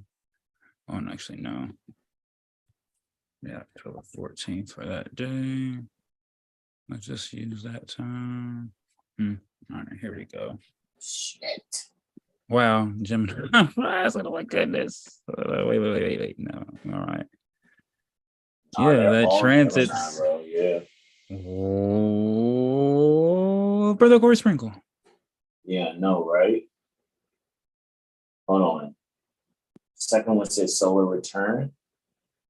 Oh, no, actually, no. Yeah, October 14th for that day. Let's just use that time. All right, here we go. Shit. Wow, Gemini. Oh my goodness. Wait. No. All right. Yeah, that transits. Yeah. Oh, Brother Corey Sprinkle. Yeah, no, right? Hold on. Second one says solar return.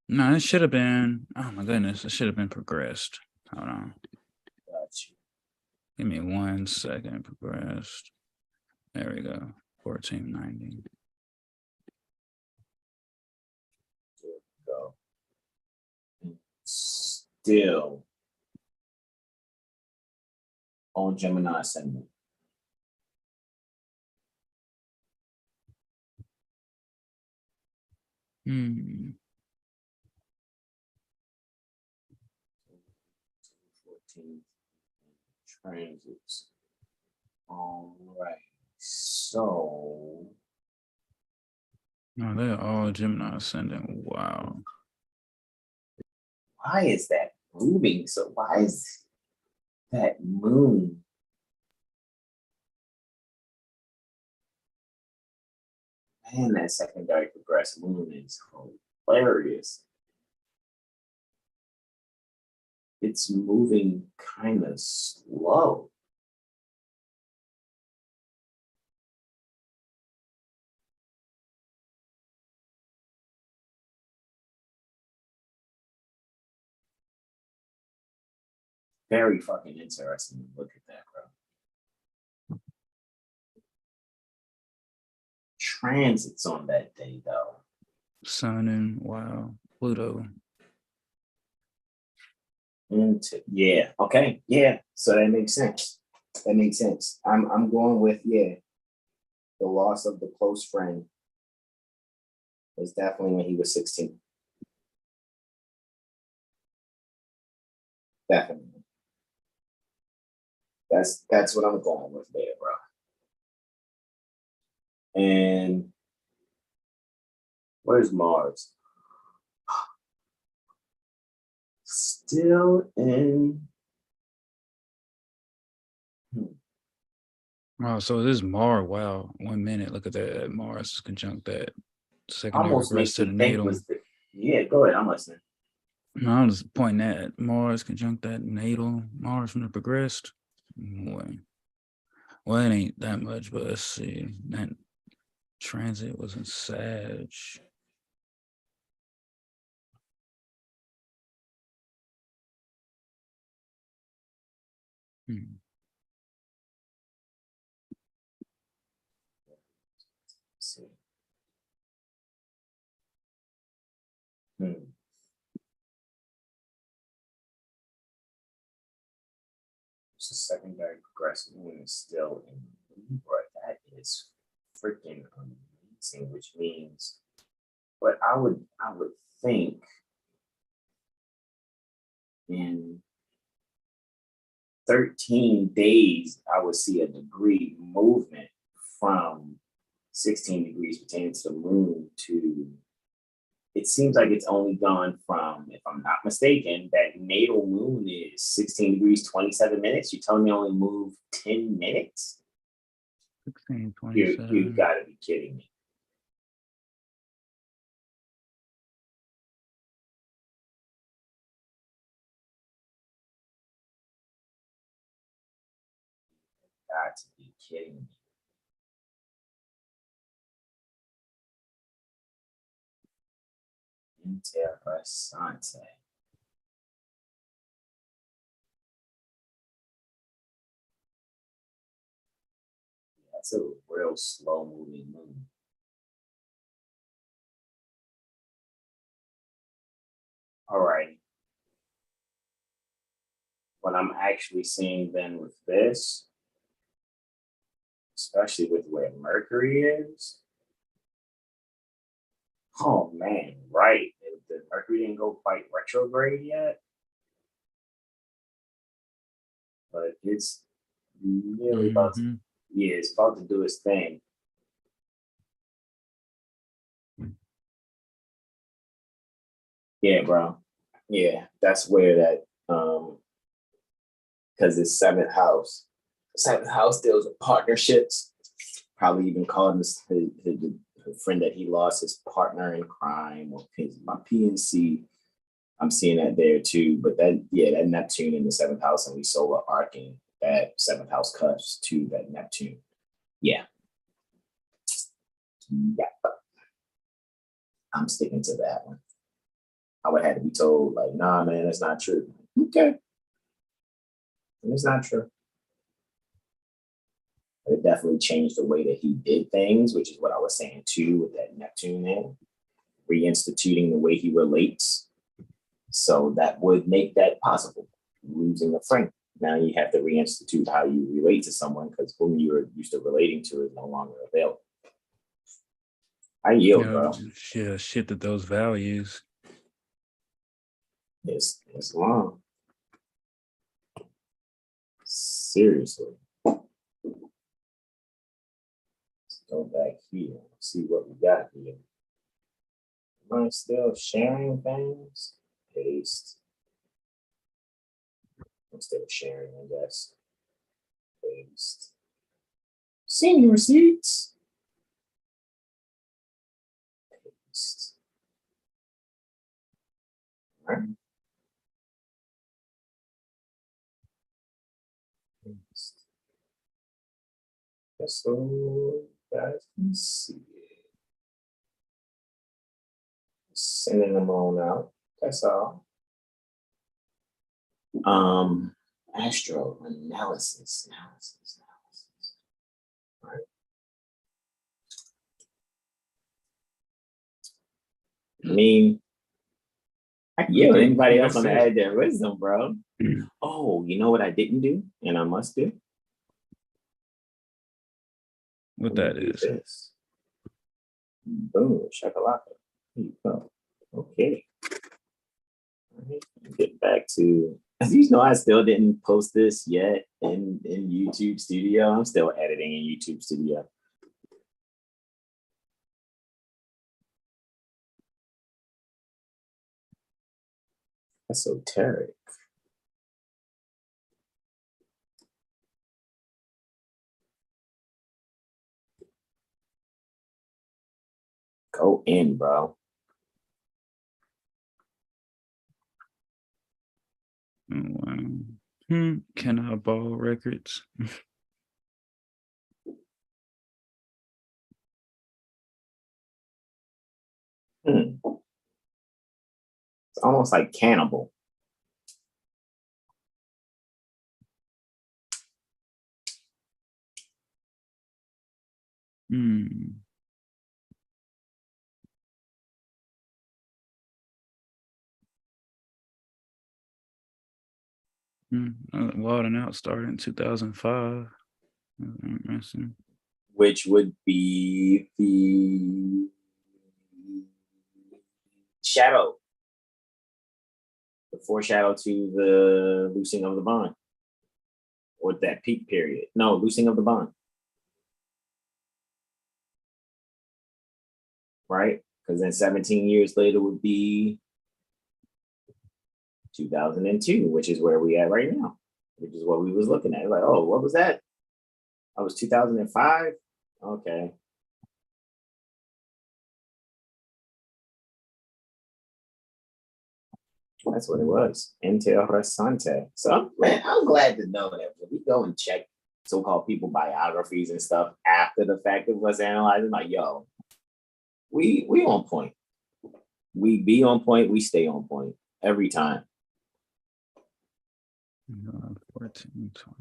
No, it should have been. Oh my goodness, it should have been progressed. Hold on. Got you. Give me 1 second. Progressed. There we go. 1490. There we go. Still on Gemini ascendant. Hmm. 14 transits. All right. So No, they're all Gemini ascendant. Wow. why is that moving? So why is that moon? Man, that secondary progressed moon is hilarious. It's moving kind of slow. Very fucking interesting. Look at that, bro. Transits on that day, though. Sun and Pluto. Yeah. Okay. Yeah. So that makes sense. That makes sense. I'm going with the loss of the close friend. It was definitely when he was 16. Definitely. That's what I'm going with there, bro. And where's Mars? Still in. Oh, so this is Mars. Wow, 1 minute. Look at that. Mars is conjunct that secondary Almost regress makes to me the think natal. was the, yeah, go ahead, I'm listening. No, I'm just pointing at Mars conjunct that natal. Mars from the progressed. Well, it ain't that much, but let's see. That transit was in Sag. Hmm. Let's see. So secondary progressive moon is still in Libra. That is freaking amazing, which means, but I would think in 13 days, I would see a degree movement from 16 degrees pertaining to the moon to, it seems like it's only gone from, if I'm not mistaken, that natal moon is 16 degrees, 27 minutes. You telling me only move 10 minutes? 16, You've 27. got to be kidding me. Got to be kidding me. Interessante. That's a real slow moving moon. All right. What I'm actually seeing then with this, especially with where Mercury is. Oh man, right. The Mercury didn't go quite retrograde yet, but it's nearly about to, yeah, it's about to do its thing. Yeah, bro. Yeah, that's where that because it's seventh house. Seventh house deals with partnerships. Probably even called his friend that he lost, his partner in crime, or my PNC. I'm seeing that there too. But that, yeah, that Neptune in the seventh house, and we solar arcing that seventh house cuts to that Neptune. Yeah. Yeah. I'm sticking to that one. I would have to be told, like, nah, man, that's not true. Okay. And it's not true. But it definitely changed the way that he did things, which is what I was saying too with that Neptune there, reinstituting the way he relates. So that would make that possible, losing a friend. Now you have to reinstitute how you relate to someone because whom you were used to relating to is no longer available. I yield, bro. Yeah, shifted those values. It's long. Seriously. Let's go back here. See what we got here. Am I still sharing things? Paste. I'm still sharing, I guess. Paste. Seeing receipts. Paste. All right. Paste. Just so you guys can see it. Sending them on out. That's all. AstroAnalysis. All right. I mean, anybody else want to add their wisdom, bro? Oh, you know what I didn't do, and I must do. What that is? This. Boom, shakalaka. Oh, okay. All right. Get back to, as you know, I still didn't post this yet in YouTube Studio. I'm still editing in YouTube Studio. Esoteric. Go in, bro. Oh, wow. Can I borrow records? It's almost like cannibal. Wild and Out started in 2005. Which would be the shadow, the foreshadow to the loosing of the bond, or that peak period. No, loosing of the bond. Right? Because then 17 years later would be 2002, which is where we at right now, which is what we was looking at. Like, oh, what was that? I was 2005. Okay. That's what it was. Interesante. So, man, I'm glad to know that when we go and check so-called people biographies and stuff after the fact of us analyzing, like, yo, we on point. We be on point. We stay on point every time. 14, 20.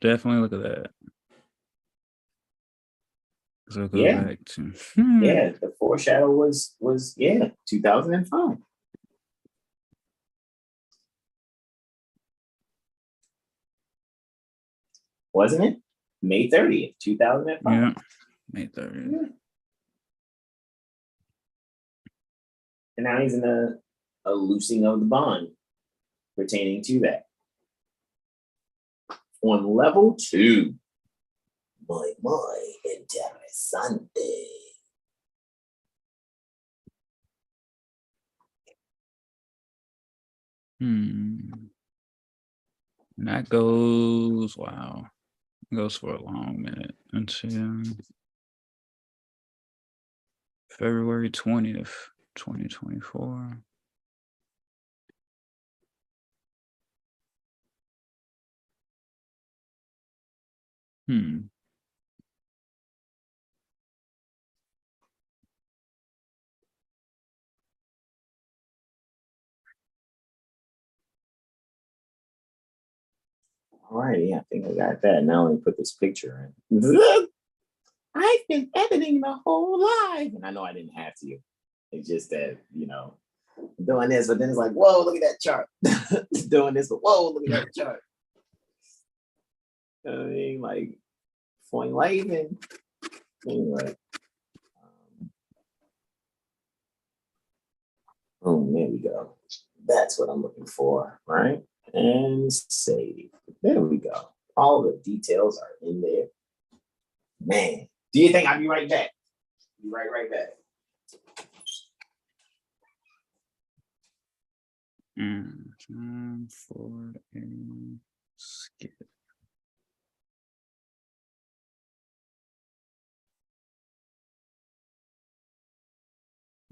Definitely look at that. So go back to yeah, the foreshadow was 2005. Wasn't it? May 30th, 2005. Yeah, May 30th. Yeah. And now he's in a loosing of the bond pertaining to that. On level 2, muy interesante. And that goes, wow, it goes for a long minute until February 20th, 2024. All right, yeah, I think I got that. Now let me put this picture in. I've been editing my whole life. And I know I didn't have to. It's just that, you know, doing this, but then it's like, whoa, look at that chart. Doing this, but whoa, look at that chart. I mean, like, point light and anyway. Oh, there we go. That's what I'm looking for, right? And save. There we go. All the details are in there. Man, do you think I'll be right back? Be right back. Time for a skip.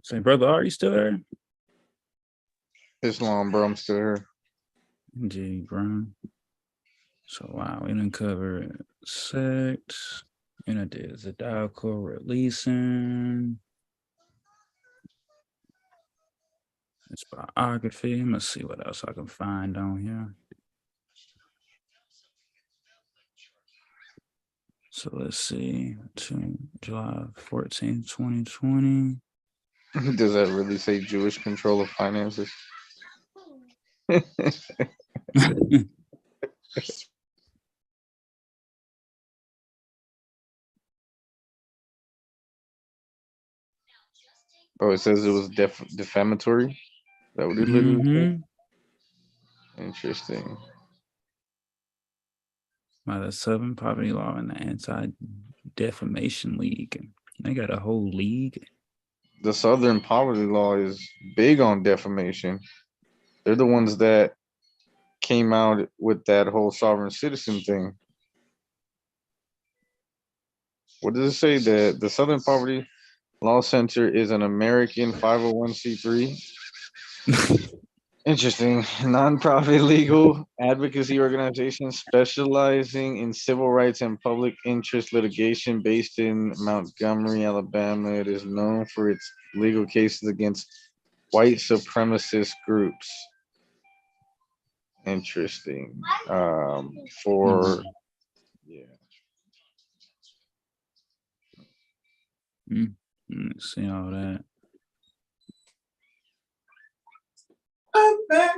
Say, brother, are you still there? It's long, bro. I'm still here. Indeed, bro. So wow, we didn't cover sex, and I did zodiacal releasing. It's biography. Let's see what else I can find on here. So let's see, July 14th, 2020. Does that really say Jewish control of finances? Oh, it says it was defamatory. Is that what it literally said? Interesting. By the Southern Poverty Law and the Anti-Defamation League. They got a whole league. The Southern Poverty Law is big on defamation. They're the ones that came out with that whole sovereign citizen thing. What does it say? That the Southern Poverty Law Center is an American 501c3. Interesting. Nonprofit legal advocacy organization specializing in civil rights and public interest litigation based in Montgomery, Alabama. It is known for its legal cases against white supremacist groups. Interesting. Let's see all that. I'm back.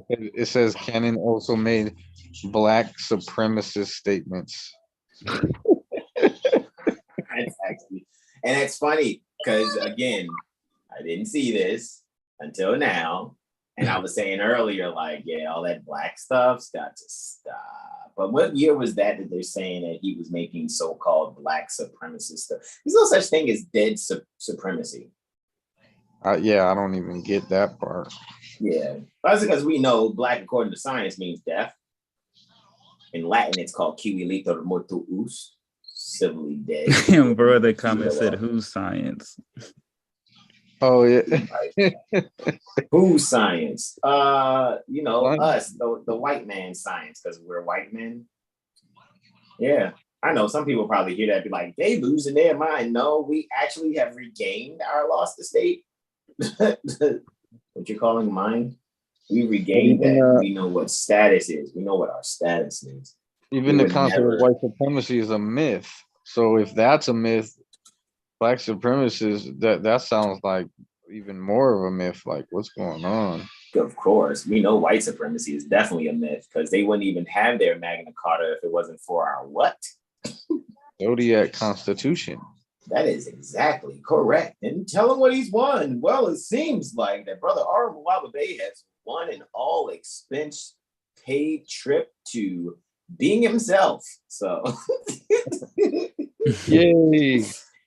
It says Cannon also made black supremacist statements. That's actually, and it's funny because again, I didn't see this until now, and I was saying earlier, like, yeah, all that black stuff's got to stop. But what year was that they're saying that he was making so-called black supremacist stuff? There's no such thing as dead supremacy. Yeah, I don't even get that part. Yeah, that's because we know black, according to science, means death. In Latin, it's called "Civiliter mortuus," civilly dead. Bro, the comment said, "Who's science?" Oh yeah, who's science? You know, us, the white man science, because we're white men. Yeah, I know some people probably hear that and be like, "They losing their mind." No, we actually have regained our lost estate. What you're calling mind? We regained that. We know what status is. We know what our status is. Even the concept of white supremacy is a myth. So if that's a myth, black supremacists, that sounds like even more of a myth. Like, what's going on? Of course, we know white supremacy is definitely a myth because they wouldn't even have their Magna Carta if it wasn't for our what? Zodiac Constitution. That is exactly correct. And tell him what he's won. Well, it seems like that Brother Armawaba Bay has won an all expense paid trip to being himself. So, yay!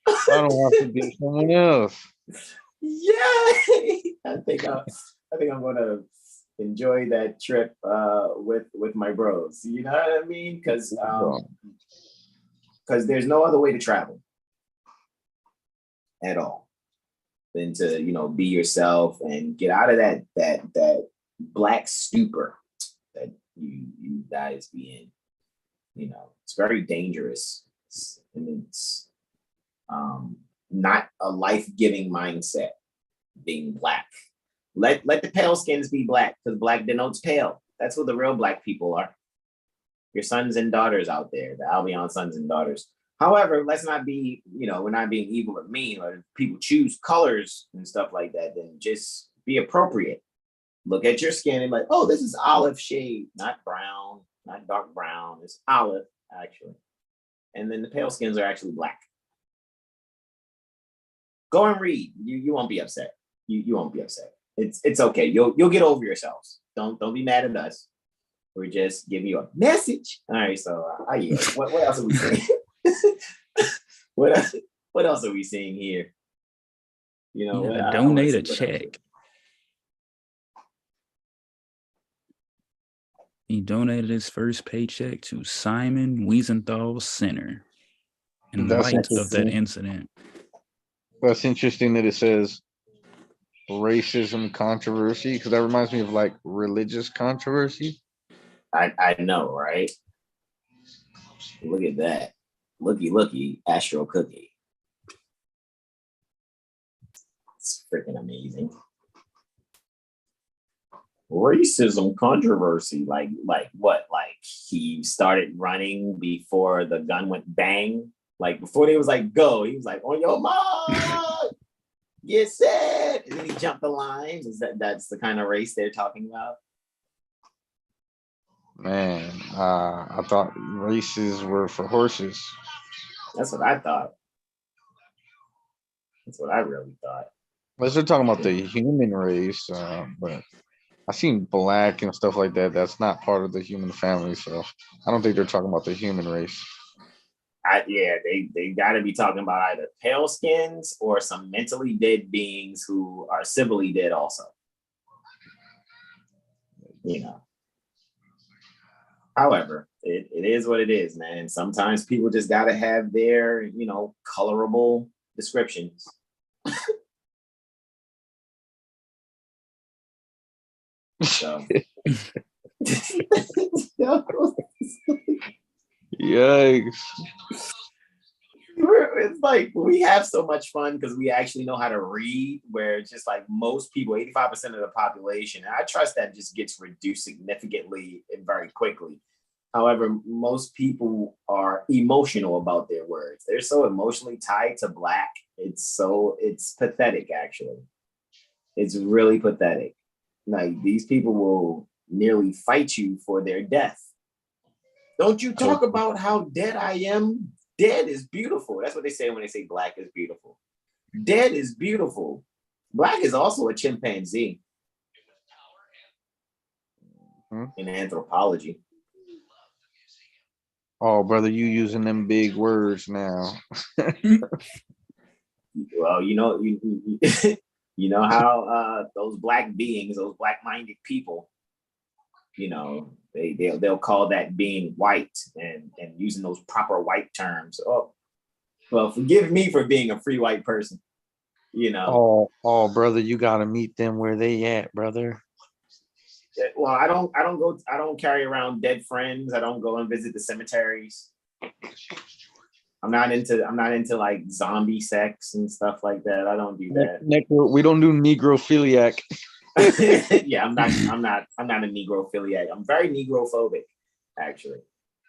I don't have to be someone else. Yay! I think I'm gonna enjoy that trip with my bros. You know what I mean? Because there's no other way to travel at all than to, you know, be yourself and get out of that black stupor that you guys be in. You know, it's very dangerous, and it's not a life-giving mindset being black. Let the pale skins be black, because black denotes pale. That's what the real black people are. Your sons and daughters out there, the Albion sons and daughters. However, let's not be, you know, we're not being evil or mean, or if people choose colors and stuff like that, then just be appropriate. Look at your skin and like, oh, this is olive shade, not brown, not dark brown. It's olive, actually. And then the pale skins are actually black. Go and read. You won't be upset. You won't be upset. It's okay. You'll get over yourselves. Don't be mad at us. We're just giving you a message. All right. So yeah. What else are we saying? What else are we seeing here? You know, donate a check. He donated his first paycheck to Simon Wiesenthal Center in light of that incident. That's interesting that it says racism controversy, because that reminds me of like religious controversy. I know, right? Look at that. Looky, Astro Cookie. It's freaking amazing. Racism controversy, like what? Like he started running before the gun went bang. Like before they was like go, he was like on your mark, get set, and then he jumped the lines. That's the kind of race they're talking about? Man, I thought races were for horses. That's what I thought. That's what I really thought. Unless they're talking about the human race, but I seen black and stuff like that. That's not part of the human family, so I don't think they're talking about the human race. They got to be talking about either pale skins or some mentally dead beings who are civilly dead also. You know. However, it is what it is, man. Sometimes people just got to have their, colorable descriptions. So. Yikes. It's like we have so much fun because we actually know how to read, where it's just like most people, 85% of the population, and I trust that just gets reduced significantly and very quickly. However, most people are emotional about their words. They're so emotionally tied to Black. It's pathetic, actually. It's really pathetic. Like these people will nearly fight you for their death. Don't you talk about how dead I am? Dead is beautiful. That's what they say when they say Black is beautiful. Dead is beautiful. Black is also a chimpanzee in anthropology. Oh, brother, you using them big words now. Well, you know how those Black beings, those Black-minded people, they'll call that being white and using those proper white terms. Oh, well, forgive me for being a free white person. Oh, brother, you gotta meet them where they at, brother. Well, I don't carry around dead friends. I don't go and visit the cemeteries. I'm not into like zombie sex and stuff like that. I don't do that. We don't do necrophiliac. Yeah, I'm not a necrophiliac. I'm very negrophobic, actually.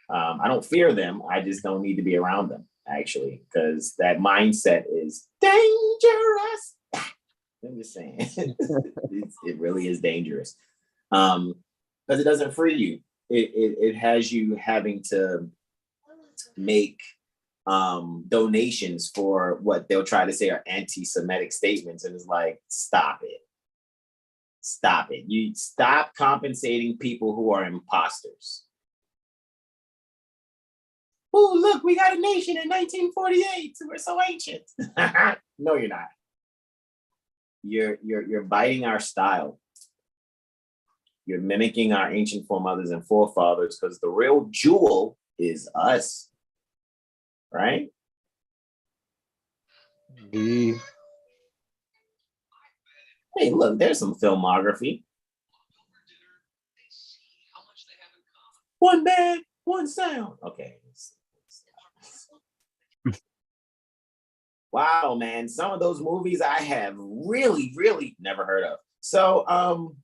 I don't fear them. I just don't need to be around them, actually, because that mindset is dangerous. I'm just saying, it really is dangerous. Because it doesn't free you. It has you having to make donations for what they'll try to say are anti-Semitic statements, and it's like, stop it. You stop compensating people who are imposters. Oh, look, we got a nation in 1948. We're so ancient. No, you're not. You're biting our style. You're mimicking our ancient foremothers and forefathers because the real jewel is us. Right? Hey, look, there's some filmography. One man, one sound. Okay. Wow, man. Some of those movies I have really, really never heard of. So, I'm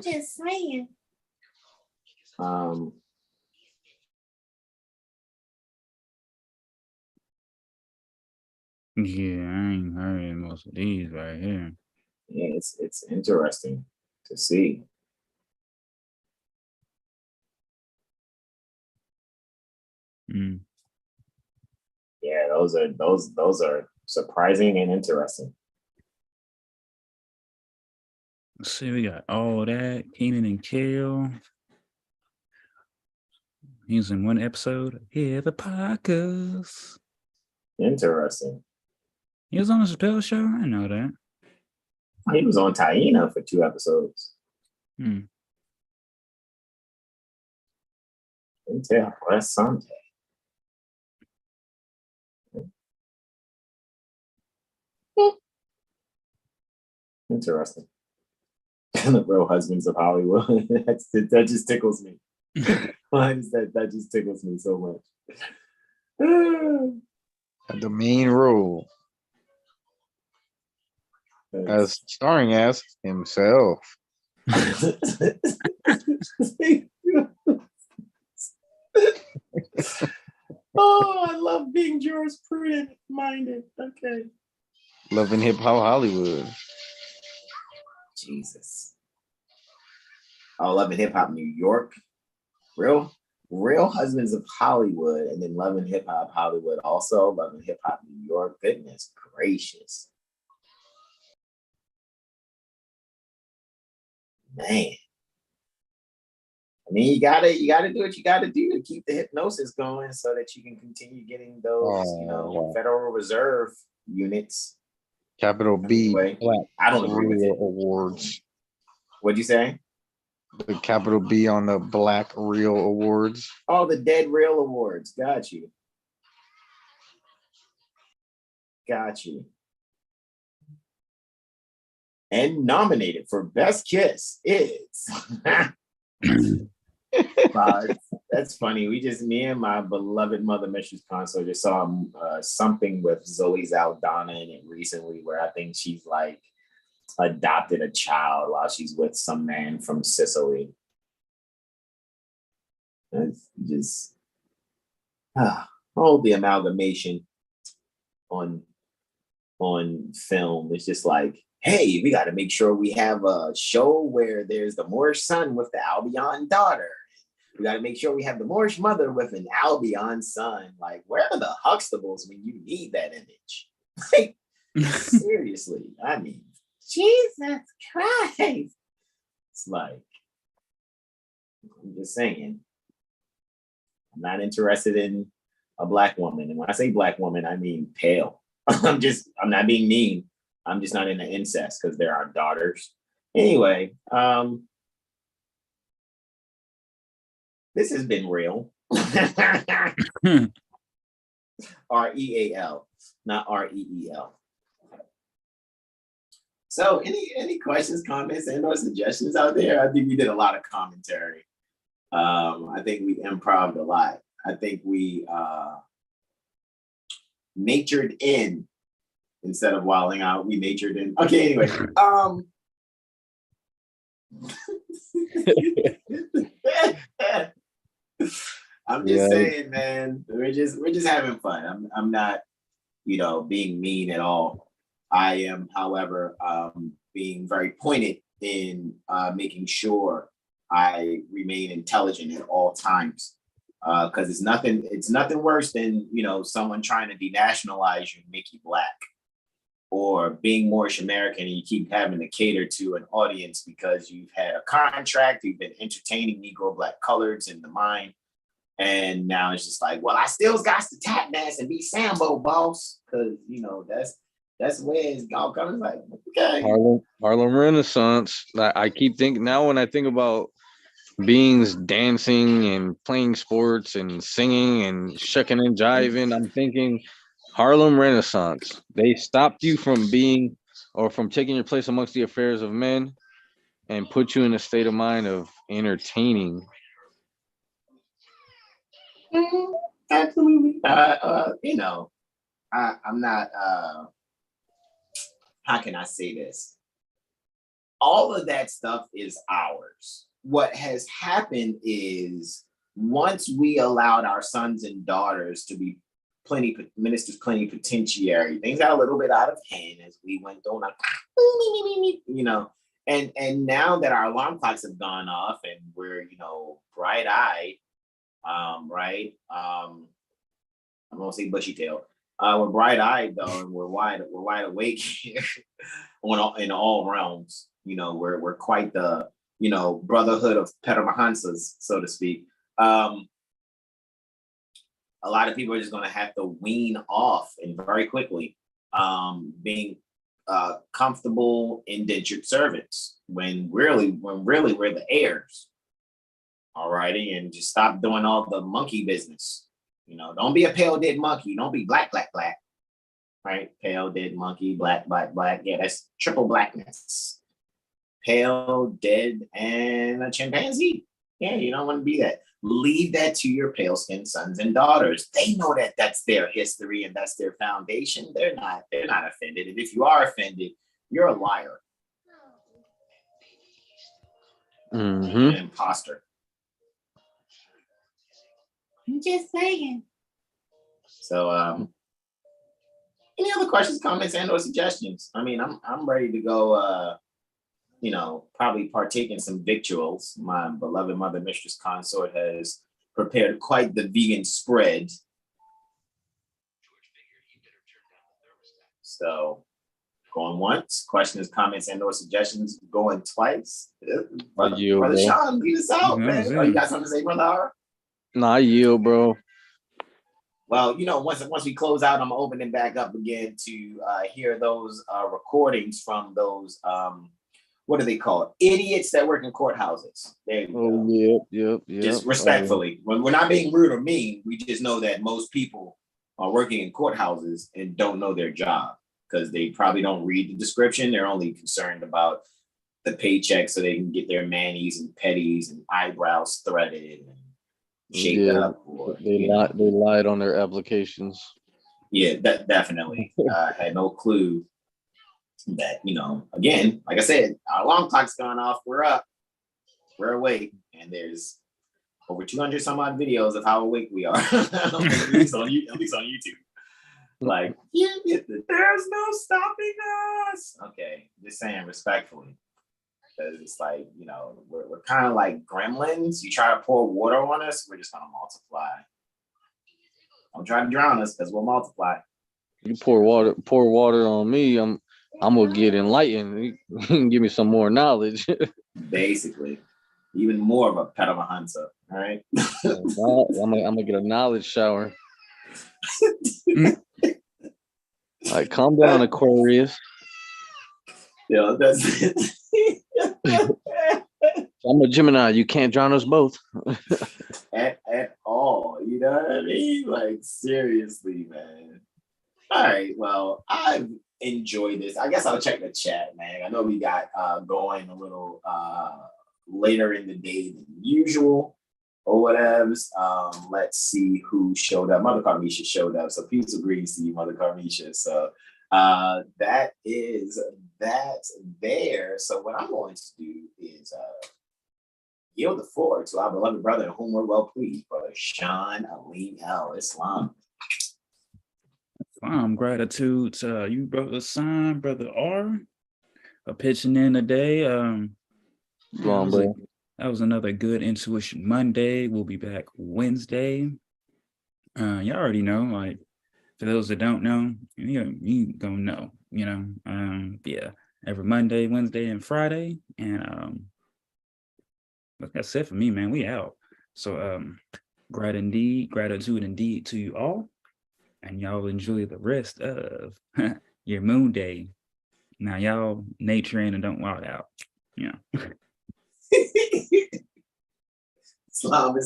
just saying. Yeah, I ain't heard most of these right here. Yeah, it's interesting to see. Yeah, those are surprising and interesting. Let's see, we got all that. Keenan and Kel. He's in one episode. Yeah, the podcast. Interesting. He was on the Chappelle Show. I know that. He was on Taina for 2 episodes. Until last Sunday. Interesting. The Real Husbands of Hollywood. That just tickles me. Why is that just tickles me so much? the main role. as starring as himself. Oh, I love being jurisprudent minded. Okay. Loving Hip Hop Hollywood. Jesus. Oh, Loving Hip Hop New York. Real Husbands of Hollywood, and then Loving Hip Hop Hollywood also, Loving Hip Hop New York. Goodness gracious. Man. I mean, you gotta do what you gotta do to keep the hypnosis going so that you can continue getting those, Federal Reserve units. Capital B Anyway, Black I don't agree with it. Awards. What'd you say? The capital B on the Black Real Awards. Oh, the Dead Real Awards. Got you. And nominated for Best Kiss is that's funny. Me and my beloved Mother Mistress Consort just saw something with Zoe Saldana in it recently, where I think she's like adopted a child while she's with some man from Sicily. It's just all the amalgamation on film. It's just like, hey, we got to make sure we have a show where there's the Moorish son with the Albion daughter. We got to make sure we have the Moorish mother with an Albion son. Like, where are the Huxtables when you need that image? Like, seriously, I mean, Jesus Christ. It's like, I'm just saying, I'm not interested in a Black woman. And when I say Black woman, I mean pale. I'm not being mean. I'm just not into incest because there are daughters. Anyway, this has been real. REAL, not REEL. So any questions, comments, and or suggestions out there? I think we did a lot of commentary. I think we improv'd a lot. I think we natured in instead of wilding out. We natured in. Okay, anyway. I'm just saying, man, we're just having fun. I'm not, being mean at all. I am, however, being very pointed in making sure I remain intelligent at all times. Because it's nothing worse than, someone trying to denationalize you and make you Black, or being Moorish American and you keep having to cater to an audience because you've had a contract, you've been entertaining Negro Black coloreds in the mind. And now it's just like, well, I still got to tap dance and be Sambo, boss. Because, that's where it's all coming. Like, okay. Harlem Renaissance. I keep thinking now when I think about beings dancing and playing sports and singing and shucking and jiving, I'm thinking Harlem Renaissance. They stopped you from being or from taking your place amongst the affairs of men and put you in a state of mind of entertaining. Absolutely. I'm not, how can I say this? All of that stuff is ours. What has happened is once we allowed our sons and daughters to be ministers plenipotentiary, things got a little bit out of hand as we went on, and now that our alarm clocks have gone off and we're, bright-eyed, right? I'm gonna say bushy-tailed. We're bright-eyed though, and we're wide awake here in all realms. We're quite the brotherhood of Paramahansas, so to speak. A lot of people are just gonna have to wean off and very quickly, being comfortable indentured servants when really we're the heirs. Alrighty, and just stop doing all the monkey business. Don't be a pale dead monkey. Don't be black. Right? Pale dead monkey, black. Yeah, that's triple blackness. Pale, dead, and a chimpanzee. Yeah, you don't want to be that. Leave that to your pale skinned sons and daughters. They know that that's their history and that's their foundation. They're not offended. And if you are offended, You're a liar. Mm-hmm. An imposter. I'm just saying. So, any other questions, comments, and/or suggestions? I mean, I'm ready to go. You know, probably partake in some victuals. My beloved mother, mistress consort, has prepared quite the vegan spread. So, going once. Questions, comments, and/or suggestions. Going twice. Brother Sean, lead us out, man. Oh, you got something to say, Brother R? Nah, I yield, bro. Well, you know, once we close out, I'm opening back up again to hear those recordings from those what do they call it? Idiots that work in courthouses. There you go. Yep. Just respectfully, when we're not being rude or mean, we just know that most people are working in courthouses and don't know their job because they probably don't read the description. They're only concerned about the paycheck so they can get their manis and petties and eyebrows threaded and shaped up. Or, they lied on their applications. Yeah, that definitely. Had no clue that, you know, again, like I said, our alarm clock's gone off. We're up. We're awake. And there's over 200 some odd videos of how awake we are. at least on YouTube. Like, there's no stopping us. Okay, just saying respectfully. Because it's like, you know, we're kind of like gremlins. You try to pour water on us, we're just going to multiply. Don't try to drown us because we'll multiply. You pour water on me, I'm gonna get enlightened. You can give me some more knowledge. Basically, even more of a pet of a hunter. All right. I'm gonna get a knowledge shower. Like, calm down, Aquarius. Yeah, that's it. I'm a Gemini. You can't drown us both. at all. You know what I mean? Like, seriously, man. All right. Well, I've enjoyed this. I guess I'll check the chat, man. I know we got going a little later in the day than usual or whatever. Let's see who showed up. Mother Carmisha showed up. So peace and greetings to you, Mother Carmisha. So that is that there. So what I'm going to do is yield the floor to our beloved brother, in whom we're well pleased, Brother Sean Alim Al Islam. Gratitude to you, Brother Sign, Brother R, for pitching in today. That was another good Intuition Monday. We'll be back Wednesday. You already know, like, for those that don't know, you gonna know, you know. Yeah, every Monday, Wednesday, and Friday. And like I said, for me, man, we out. So gratitude indeed to you all. And y'all enjoy the rest of your moon day. Now y'all nature in and don't wild out. Yeah. Islam.